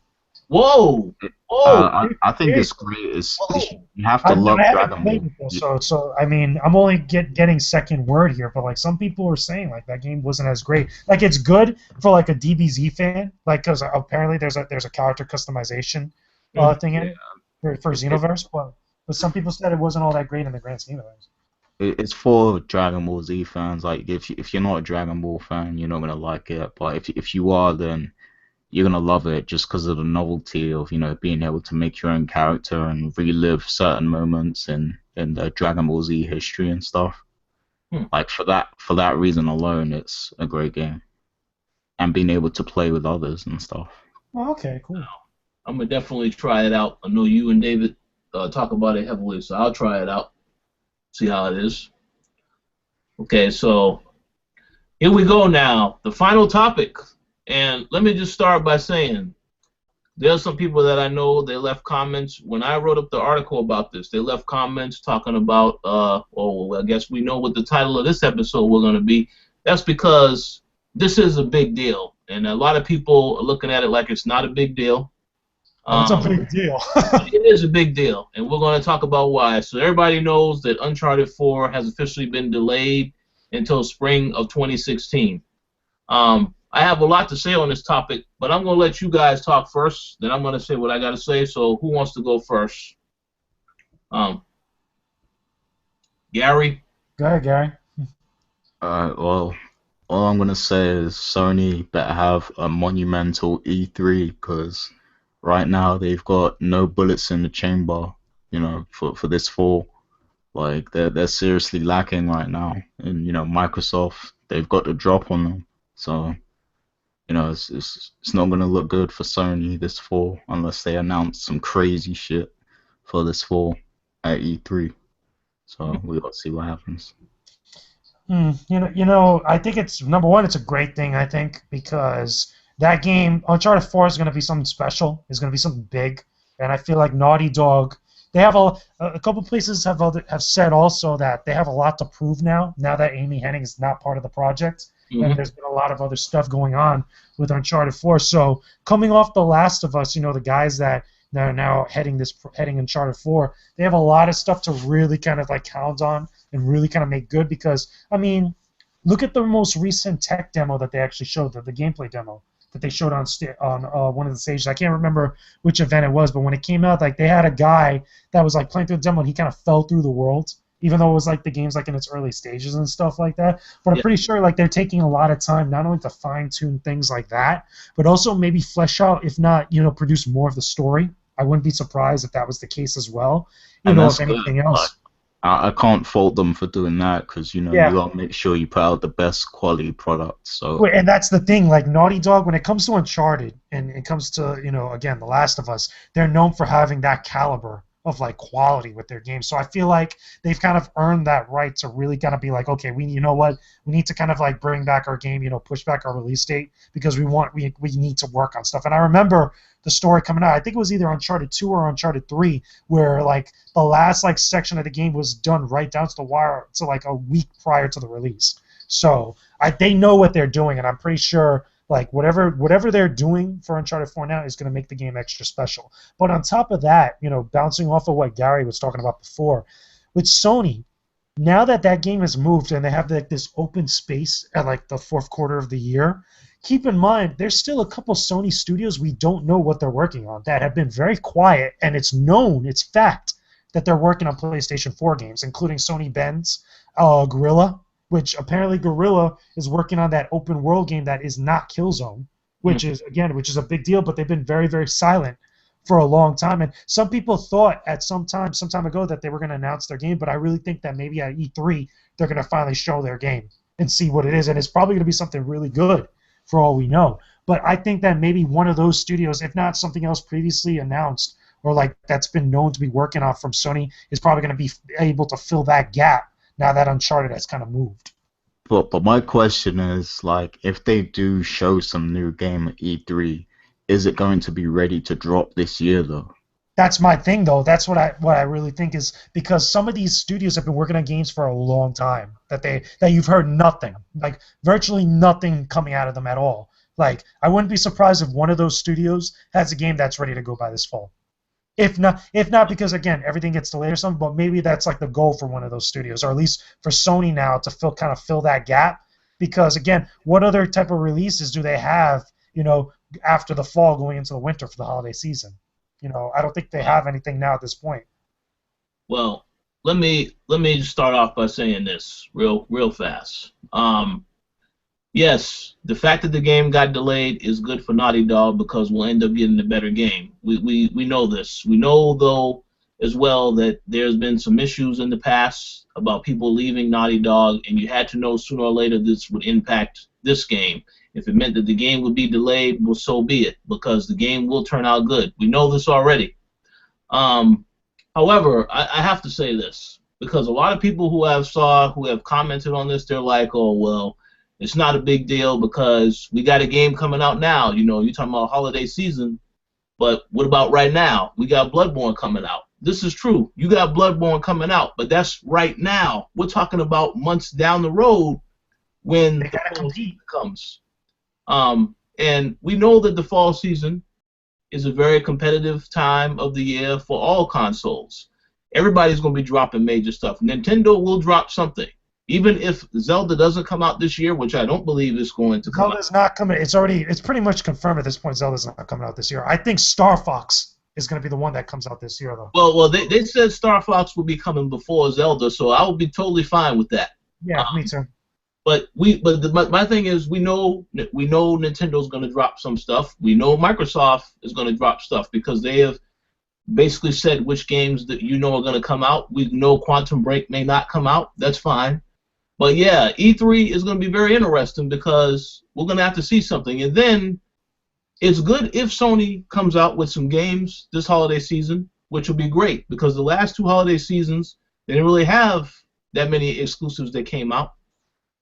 whoa, whoa,
I think it's
Seriously.
great.
whoa.
You have
I,
to love
I haven't
Dragon
played
Ball.
it though, so I mean, I'm only getting second word here, but like some people are saying like that game wasn't as great. Like it's good for like a DBZ fan, like because apparently there's a character customization
Mhm.
thing in it for
It,
Xenoverse, but some people said it wasn't all that great in the grand scheme of things.
it's for Dragon Ball Z fans. Like if you're not a Dragon Ball fan, you're not gonna like it. But if you are, then you're gonna love it just because of the novelty of being able to make your own character and relive certain moments in the Dragon Ball Z history and stuff.
Hmm.
Like for that reason alone, it's a great game, and being able to play with others and stuff.
Oh, okay, cool.
I'm gonna definitely try it out. I know you and David talk about it heavily, so I'll try it out, see how it is. Okay, so here we go now. The final topic. And let me just start by saying there's some people that I know, they left comments. When I wrote up the article about this, they left comments talking about, I guess we know what the title of this episode we're going to be. That's because this is a big deal. And a lot of people are looking at it like it's not a big deal.
Oh, it's a big deal.
It is a big deal, and we're going to talk about why. So everybody knows that Uncharted 4 has officially been delayed until spring of 2016. I have a lot to say on this topic, but I'm gonna let you guys talk first. Then I'm gonna say what I gotta say. So who wants to go first? Um, Gary.
Go ahead, Gary.
Well, all I'm gonna say is Sony better have a monumental E3 because right now they've got no bullets in the chamber, for this fall. Like they're seriously lacking right now, and Microsoft they've got the drop on them. So it's not gonna look good for Sony this fall unless they announce some crazy shit for this fall at E3. So we got to see what happens.
I think it's number one. It's a great thing, I think, because that game, Uncharted 4, is going to be something special. It's going to be something big, and I feel like Naughty Dog. They have a couple places have said also that they have a lot to prove now. Now that Amy Hennig is not part of the project, and there's been a lot of other stuff going on with Uncharted 4. So coming off The Last of Us, the guys that are now heading Uncharted 4, they have a lot of stuff to really kind of like count on and really kind of make good because, I mean, look at the most recent tech demo that they actually showed, the gameplay demo that they showed on one of the stages. I can't remember which event it was, but when it came out, like they had a guy that was like playing through the demo and he kind of fell through the world, even though it was like the game's like in its early stages and stuff like that. But I'm pretty sure like they're taking a lot of time not only to fine-tune things like that, but also maybe flesh out, if not, produce more of the story. I wouldn't be surprised if that was the case as well. If anything else.
I can't fault them for doing that because you gotta make sure you put out the best quality product. So
and that's the thing, like Naughty Dog, when it comes to Uncharted and it comes to again The Last of Us, they're known for having that caliber of like quality with their games. So I feel like they've kind of earned that right to really kind of be like, okay, we need to kind of like bring back our game, push back our release date because we need to work on stuff. And I remember the story coming out, I think it was either Uncharted 2 or Uncharted 3, where like the last like section of the game was done right down to the wire to like a week prior to the release. So they know what they're doing, and I'm pretty sure like whatever they're doing for Uncharted 4 now is going to make the game extra special. But on top of that, bouncing off of what Gary was talking about before, with Sony, now that game has moved and they have like this open space at like the fourth quarter of the year, keep in mind there's still a couple Sony studios we don't know what they're working on that have been very quiet, and it's fact that they're working on PlayStation 4 games, including Sony Ben's Guerrilla, which apparently Guerrilla is working on that open world game that is not Killzone, which is a big deal, but they've been very, very silent for a long time. And some people thought at some time ago that they were going to announce their game, but I really think that maybe at E3 they're going to finally show their game and see what it is, and it's probably going to be something really good for all we know. But I think that maybe one of those studios, if not something else previously announced or like that's been known to be working on from Sony, is probably going to be able to fill that gap now that Uncharted has kind of moved.
But my question is, like, if they do show some new game at E3, is it going to be ready to drop this year, though?
That's my thing, though. That's what I really think is because some of these studios have been working on games for a long time that you've heard nothing, like virtually nothing coming out of them at all. Like, I wouldn't be surprised if one of those studios has a game that's ready to go by this fall. If not, because again, everything gets delayed or something. But maybe that's like the goal for one of those studios, or at least for Sony now to fill that gap. Because again, what other type of releases do they have? After the fall, going into the winter for the holiday season. I don't think they have anything now at this point.
Well, let me just start off by saying this real fast. Yes, the fact that the game got delayed is good for Naughty Dog because we'll end up getting a better game. We know this. We know, though, as well that there's been some issues in the past about people leaving Naughty Dog, and you had to know sooner or later this would impact this game. If it meant that the game would be delayed, well, so be it, because the game will turn out good. We know this already. However, I have to say this, because a lot of people who have commented on this, they're like, oh, well, it's not a big deal because we got a game coming out now. You're talking about holiday season, but what about right now? We got Bloodborne coming out. This is true. You got Bloodborne coming out, but that's right now. We're talking about months down the road when the fall season comes. And we know that the fall season is a very competitive time of the year for all consoles. Everybody's going to be dropping major stuff. Nintendo will drop something. even if Zelda doesn't come out this year, which I don't believe is going to come out.
Zelda's not coming. It's pretty much confirmed at this point. Zelda's not coming out this year. I think Star Fox is going to be the one that comes out this year, though.
Well, they said Star Fox will be coming before Zelda, so I would be totally fine with that.
Yeah, me too.
But my thing is, we know Nintendo's going to drop some stuff. We know Microsoft is going to drop stuff because they have basically said which games that are going to come out. We know Quantum Break may not come out. That's fine. But yeah, E3 is going to be very interesting because we're going to have to see something. And then it's good if Sony comes out with some games this holiday season, which will be great because the last 2 holiday seasons, they didn't really have that many exclusives that came out.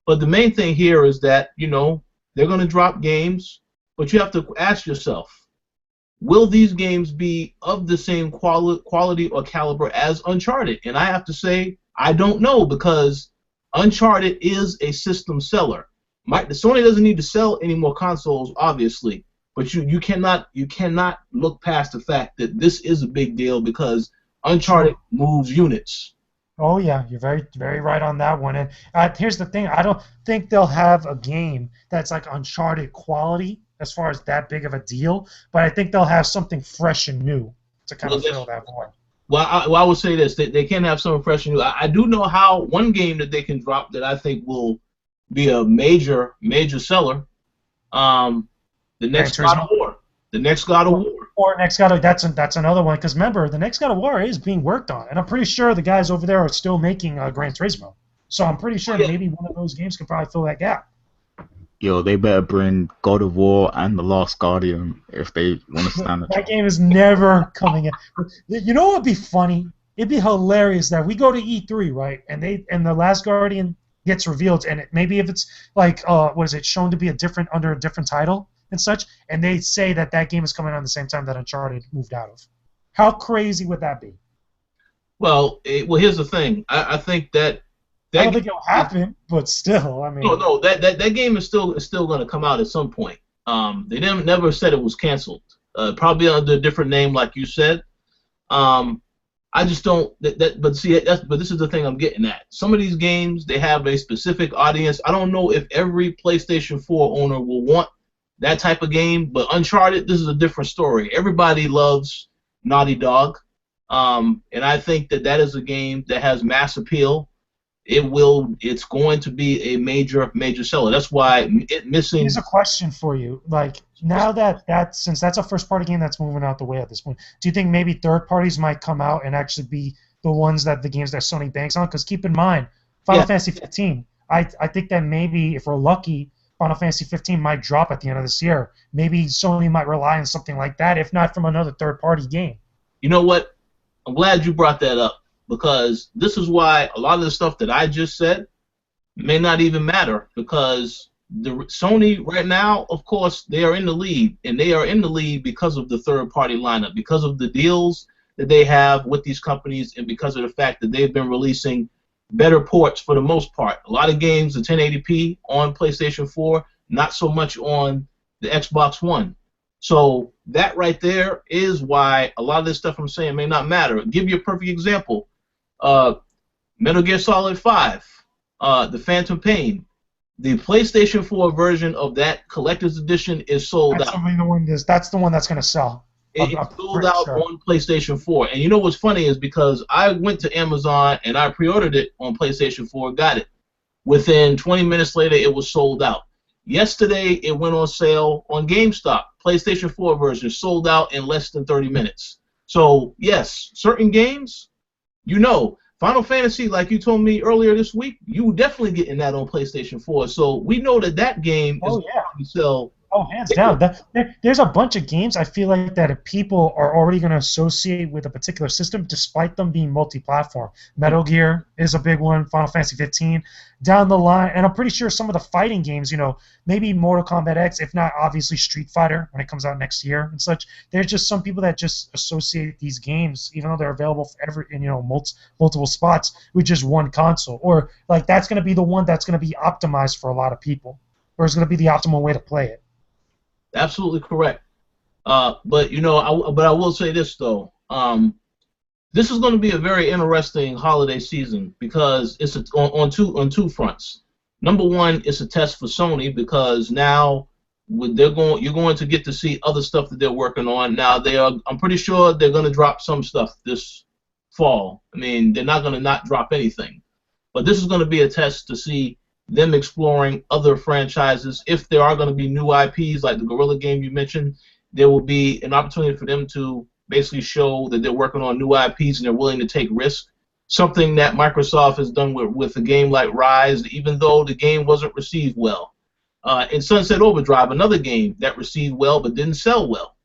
But the main thing here is that, they're going to drop games, but you have to ask yourself, will these games be of the same quality or caliber as Uncharted? And I have to say, I don't know because Uncharted is a system seller. Sony doesn't need to sell any more consoles, obviously, but you cannot look past the fact that this is a big deal because Uncharted moves units.
Oh yeah, you're very, very right on that one. And here's the thing: I don't think they'll have a game that's like Uncharted quality as far as that big of a deal. But I think they'll have something fresh and new to kind of fill that void.
Well, I would say this: they can have something fresh and new. I do know how one game that they can drop that I think will be a major seller. The next God of War. The next God of War.
Or next God of that's another one because remember the next God of War is being worked on, and I'm pretty sure the guys over there are still making Gran Turismo. So I'm pretty sure maybe one of those games could probably fill that gap.
Yo, they better bring God of War and The Last Guardian if they want to stand a chance.
That game is never coming out. You know what would be funny? It'd be hilarious that we go to E3, right? And The Last Guardian gets revealed, and maybe if it's like shown to be under a different title and such, and they say that game is coming out at the same time that Uncharted moved out of. How crazy would that be?
Well, here's the thing. I think that
I don't think it'll happen, but still, I mean.
No, that game is still going to come out at some point. They never said it was canceled. Probably under a different name, like you said. I just don't. But this is the thing I'm getting at. Some of these games, they have a specific audience. I don't know if every PlayStation 4 owner will want that type of game, but Uncharted, this is a different story. Everybody loves Naughty Dog, and I think that is a game that has mass appeal. It's going to be a major seller. That's why it missing.
Here's a question for you. Like now since that's a first party game that's moving out the way at this point, do you think maybe third parties might come out and actually be the games that Sony banks on? Because keep in mind, Final Fantasy 15. I think that maybe if we're lucky, Final Fantasy 15 might drop at the end of this year. Maybe Sony might rely on something like that, if not from another third-party game.
You know what? I'm glad you brought that up because this is why a lot of the stuff that I just said may not even matter because Sony right now, of course, they are in the lead, and they are in the lead because of the third-party lineup, because of the deals that they have with these companies, and because of the fact that they've been releasing better ports for the most part. A lot of games are 1080p on PlayStation 4, not so much on the Xbox One. So that right there is why a lot of this stuff I'm saying may not matter. I'll give you a perfect example. Metal Gear Solid 5, The Phantom Pain. The PlayStation 4 version of that collector's edition is sold out.
That's the one that's going to sell.
It's sold out on PlayStation 4. And you know what's funny is because I went to Amazon and I pre-ordered it on PlayStation 4, got it. Within 20 minutes later, it was sold out. Yesterday, it went on sale on GameStop. PlayStation 4 version sold out in less than 30 minutes. So, yes, certain games, Final Fantasy, like you told me earlier this week, you definitely getting that on PlayStation 4. So we know that game is going to sell.
Oh, hands down. There's a bunch of games I feel like that if people are already going to associate with a particular system, despite them being multi-platform. Metal Gear is a big one. Final Fantasy 15 down the line, and I'm pretty sure some of the fighting games, maybe Mortal Kombat X, if not obviously Street Fighter when it comes out next year and such. There's just some people that just associate these games, even though they're available for multiple spots, with just one console, or like that's going to be the one that's going to be optimized for a lot of people, or it's going to be the optimal way to play it.
Absolutely correct. But I will say this though. This is going to be a very interesting holiday season because it's on two fronts. Number one, it's a test for Sony because now you're going to get to see other stuff that they're working on. Now I'm pretty sure they're going to drop some stuff this fall. I mean, they're not going to not drop anything, but this is going to be a test to see them exploring other franchises. If there are going to be new IPs like the Gorilla game you mentioned, there will be an opportunity for them to basically show that they're working on new IPs and they're willing to take risks. Something that Microsoft has done with a game like Rise, even though the game wasn't received well. And Sunset Overdrive, another game that received well but didn't sell well.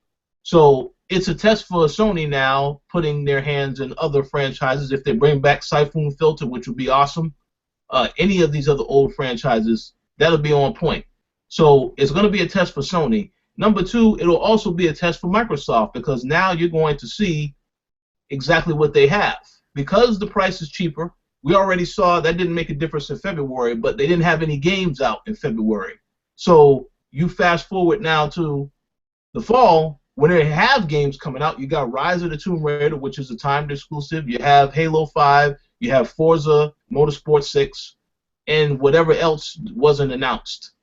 So it's a test for Sony now, putting their hands in other franchises. If they bring back Siphon Filter, which would be awesome, any of these other old franchises, that'll be on point. So it's going to be a test for Sony. Number two, it'll also be a test for Microsoft because now you're going to see exactly what they have. Because the price is cheaper, we already saw that didn't make a difference in February, but they didn't have any games out in February. So you fast forward now to the fall, when they have games coming out, you got Rise of the Tomb Raider, which is a timed exclusive. You have Halo 5, you have Forza Motorsport 6, and whatever else wasn't announced.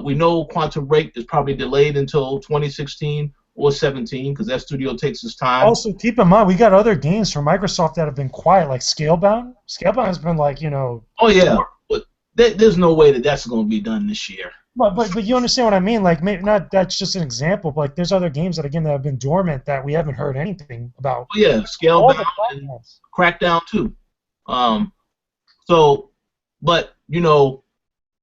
We know Quantum Break is probably delayed until 2016 or 17 because that studio takes its time.
Also, keep in mind, we got other games from Microsoft that have been quiet, like Scalebound. Scalebound has been like,
Oh, yeah. But there's no way that that's going to be done this year.
But you understand what I mean? Like, maybe not. That's just an example. But like, there's other games that that have been dormant that we haven't heard anything about.
Oh, yeah, Scalebound and Crackdown too. But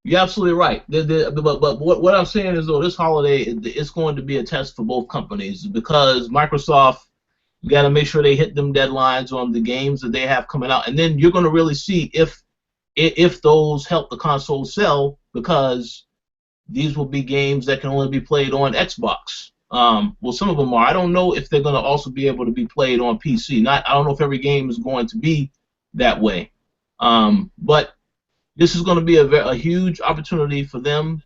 you're absolutely right. But what I'm saying is, though, this holiday it's going to be a test for both companies because Microsoft, you got to make sure they hit them deadlines on the games that they have coming out, and then you're going to really see if those help the console sell because these will be games that can only be played on Xbox. Well, some of them are. I don't know if they're going to also be able to be played on PC. I don't know if every game is going to be that way. But this is going to be a huge opportunity for them,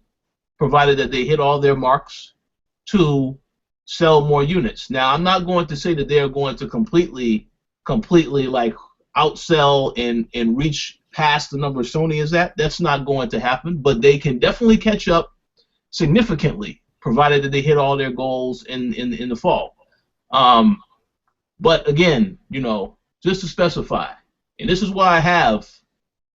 provided that they hit all their marks, to sell more units. Now, I'm not going to say that they're going to completely like outsell and reach past the number Sony is at. That's not going to happen, but they can definitely catch up significantly, provided that they hit all their goals in the fall. But again, just to specify, and this is why I have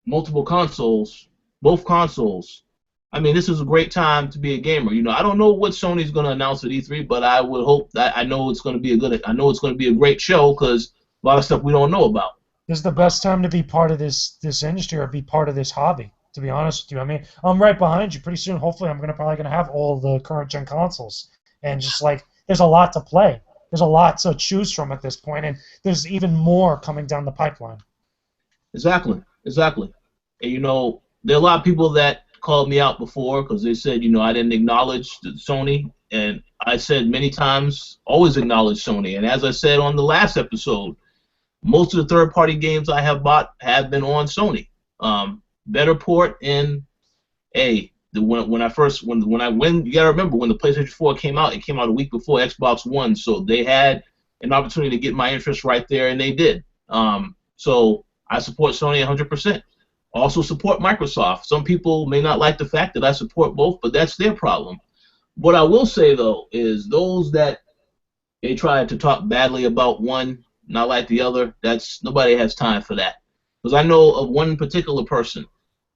multiple consoles, both consoles. I mean, this is a great time to be a gamer. I don't know what Sony's going to announce at E3, but I would hope that I know it's going to be a great show because a lot of stuff we don't know about.
This is the best time to be part of this industry or be part of this hobby, to be honest with you. I mean, I'm right behind you. Pretty soon, hopefully, I'm probably going to have all the current gen consoles. And just like, there's a lot to play. There's a lot to choose from at this point, and there's even more coming down the pipeline.
Exactly. And there are a lot of people that called me out before because they said, I didn't acknowledge Sony, and I said many times, always acknowledge Sony. And as I said on the last episode, most of the third-party games I have bought have been on Sony. Better port and you gotta remember when the PlayStation 4 came out, it came out a week before Xbox One, so they had an opportunity to get my interest right there, and they did. So I support Sony 100%. Also support Microsoft. Some people may not like the fact that I support both, but that's their problem. What I will say, though, is those that they try to talk badly about one, not like the other, nobody has time for that. Because I know of one particular person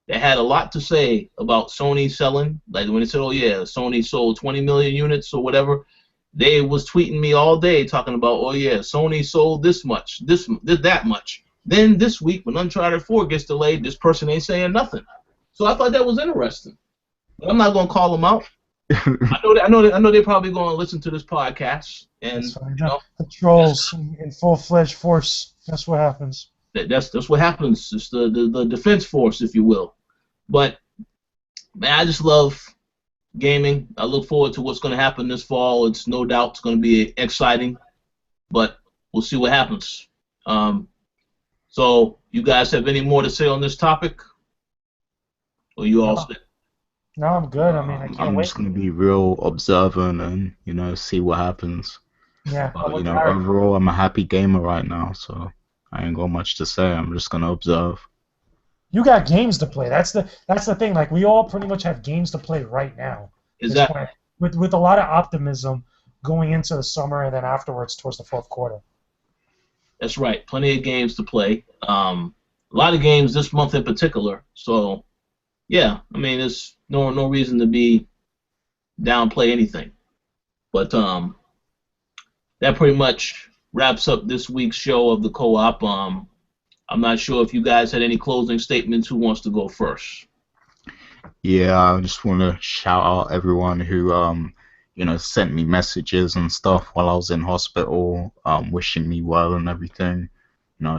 that had a lot to say about Sony selling. Like when they said, oh, yeah, Sony sold 20 million units or whatever, they was tweeting me all day talking about, oh, yeah, Sony sold this much, that much. Then this week, when Uncharted 4 gets delayed, this person ain't saying nothing. So I thought that was interesting. But I'm not going to call them out. I know they're probably going to listen to this podcast. And
the trolls in full-fledged force. That's what happens.
That's what happens. It's the defense force, if you will. But man, I just love gaming. I look forward to what's going to happen this fall. It's no doubt it's going to be exciting. But we'll see what happens. So, you guys have any more to say on this topic? Or you all set?
No, I'm good. I mean, I can't wait.
I'm just going to be real observant and, see what happens.
Yeah.
But, overall, I'm a happy gamer right now, so. I ain't got much to say. I'm just gonna observe.
You got games to play. That's the thing. Like we all pretty much have games to play right now.
Is
This
that
point, with a lot of optimism going into the summer and then afterwards towards the fourth quarter.
that's right? Plenty of games to play. A lot of games this month in particular. So yeah, I mean, there's no reason to be downplay anything. But that pretty much wraps up this week's show of the co-op. I'm not sure if you guys had any closing statements. Who wants to go first?
Yeah, I just want to shout out everyone who sent me messages and stuff while I was in hospital, wishing me well and everything.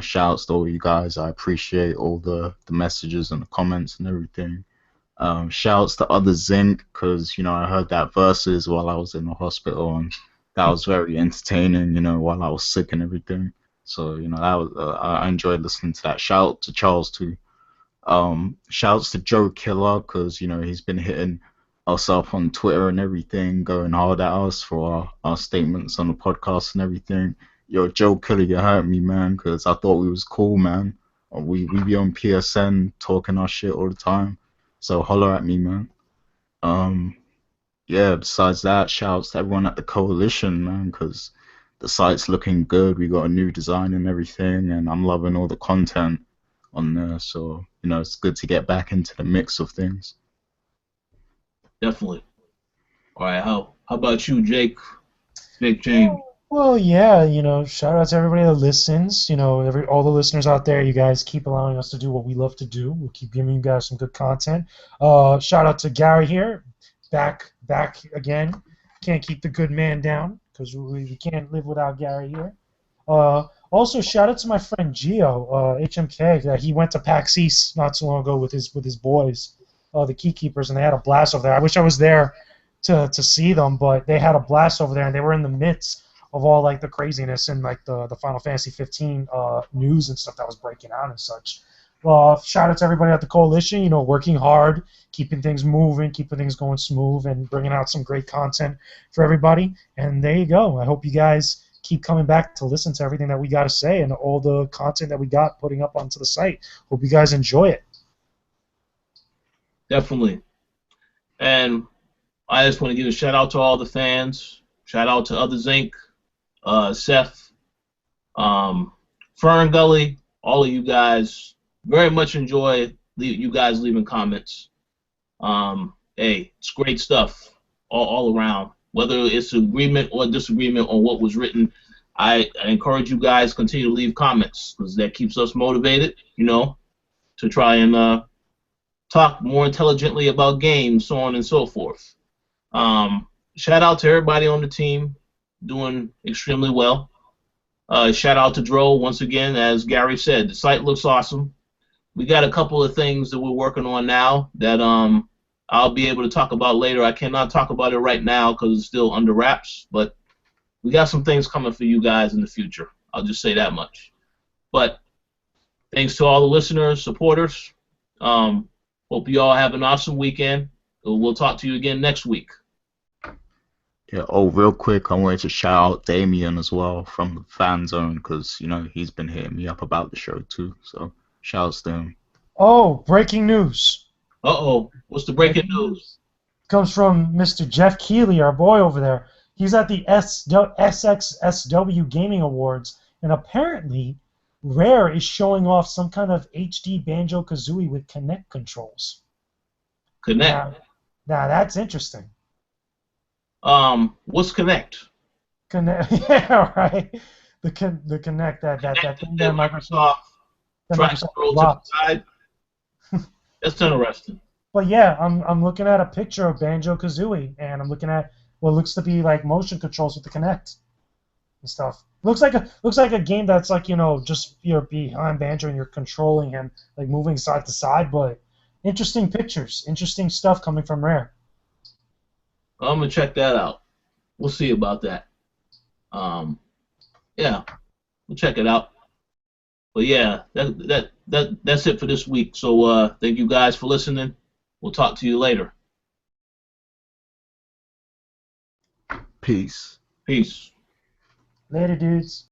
Shouts to all you guys. I appreciate all the messages and the comments and everything. Shouts to other Zinc because I heard that verses while I was in the hospital and that was very entertaining. While I was sick and everything. So that was I enjoyed listening to that. Shout to Charles too. Shouts to Joe Killer because he's been hitting us up on Twitter and everything, going hard at us for our statements on the podcast and everything. Yo, Joe Killer, you hurt me, man, because I thought we was cool, man. We be on PSN talking our shit all the time. So holler at me, man. Yeah. Besides that, shouts to everyone at the coalition, man, because the site's looking good. We got a new design and everything, and I'm loving all the content on there. So it's good to get back into the mix of things.
Definitely. All right. How about you, Jake? Big James.
Well, yeah, shout out to everybody that listens. All the listeners out there, you guys keep allowing us to do what we love to do. We'll keep giving you guys some good content. Shout out to Gary here, back again. Can't keep the good man down because we can't live without Gary here. Also, shout out to my friend Gio, HMK. He went to PAX East not so long ago with his boys, the Keykeepers, and they had a blast over there. I wish I was there to see them, but they had a blast over there, and they were in the midst of all like the craziness and like the Final Fantasy 15 news and stuff that was breaking out and such. Shout out to everybody at the coalition, working hard, keeping things moving, keeping things going smooth, and bringing out some great content for everybody. And there you go. I hope you guys keep coming back to listen to everything that we got to say and all the content that we got putting up onto the site. Hope you guys enjoy it.
Definitely. And I just want to give a shout out to all the fans. Shout out to Other Zinc, Seth, Fern Gully, all of you guys. Very much enjoy you guys leaving comments. Hey, it's great stuff all around. Whether it's agreement or disagreement on what was written, I encourage you guys to continue to leave comments because that keeps us motivated, to try and talk more intelligently about games, so on and so forth. Shout out to everybody on the team, doing extremely well. Shout out to Dro once again, as Gary said, the site looks awesome. We got a couple of things that we're working on now that I'll be able to talk about later. I cannot talk about it right now because it's still under wraps, but we got some things coming for you guys in the future. I'll just say that much. But thanks to all the listeners, supporters. Hope you all have an awesome weekend. We'll talk to you again next week.
Yeah. Oh, real quick, I wanted to shout out Damien as well from the Fan Zone because he's been hitting me up about the show too. So shouts to him.
Oh, breaking news.
Uh-oh. What's the breaking news?
Comes from Mr. Jeff Keighley, our boy over there. He's at the SXSW Gaming Awards, and apparently Rare is showing off some kind of HD Banjo-Kazooie with Kinect controls.
Kinect.
Now that's interesting.
What's Kinect?
Kinect, yeah, right. The Kinect, that thing that Microsoft
tries to throw to the side. That's interesting.
But yeah, I'm looking at a picture of Banjo-Kazooie, and I'm looking at what looks to be like motion controls with the Kinect and stuff. Looks like a game that's like just you're behind Banjo and you're controlling him like moving side to side. But interesting pictures, interesting stuff coming from Rare.
I'm gonna check that out. We'll see about that. Yeah, we'll check it out. But yeah, that's it for this week. So thank you guys for listening. We'll talk to you later.
Peace.
Peace.
Later, dudes.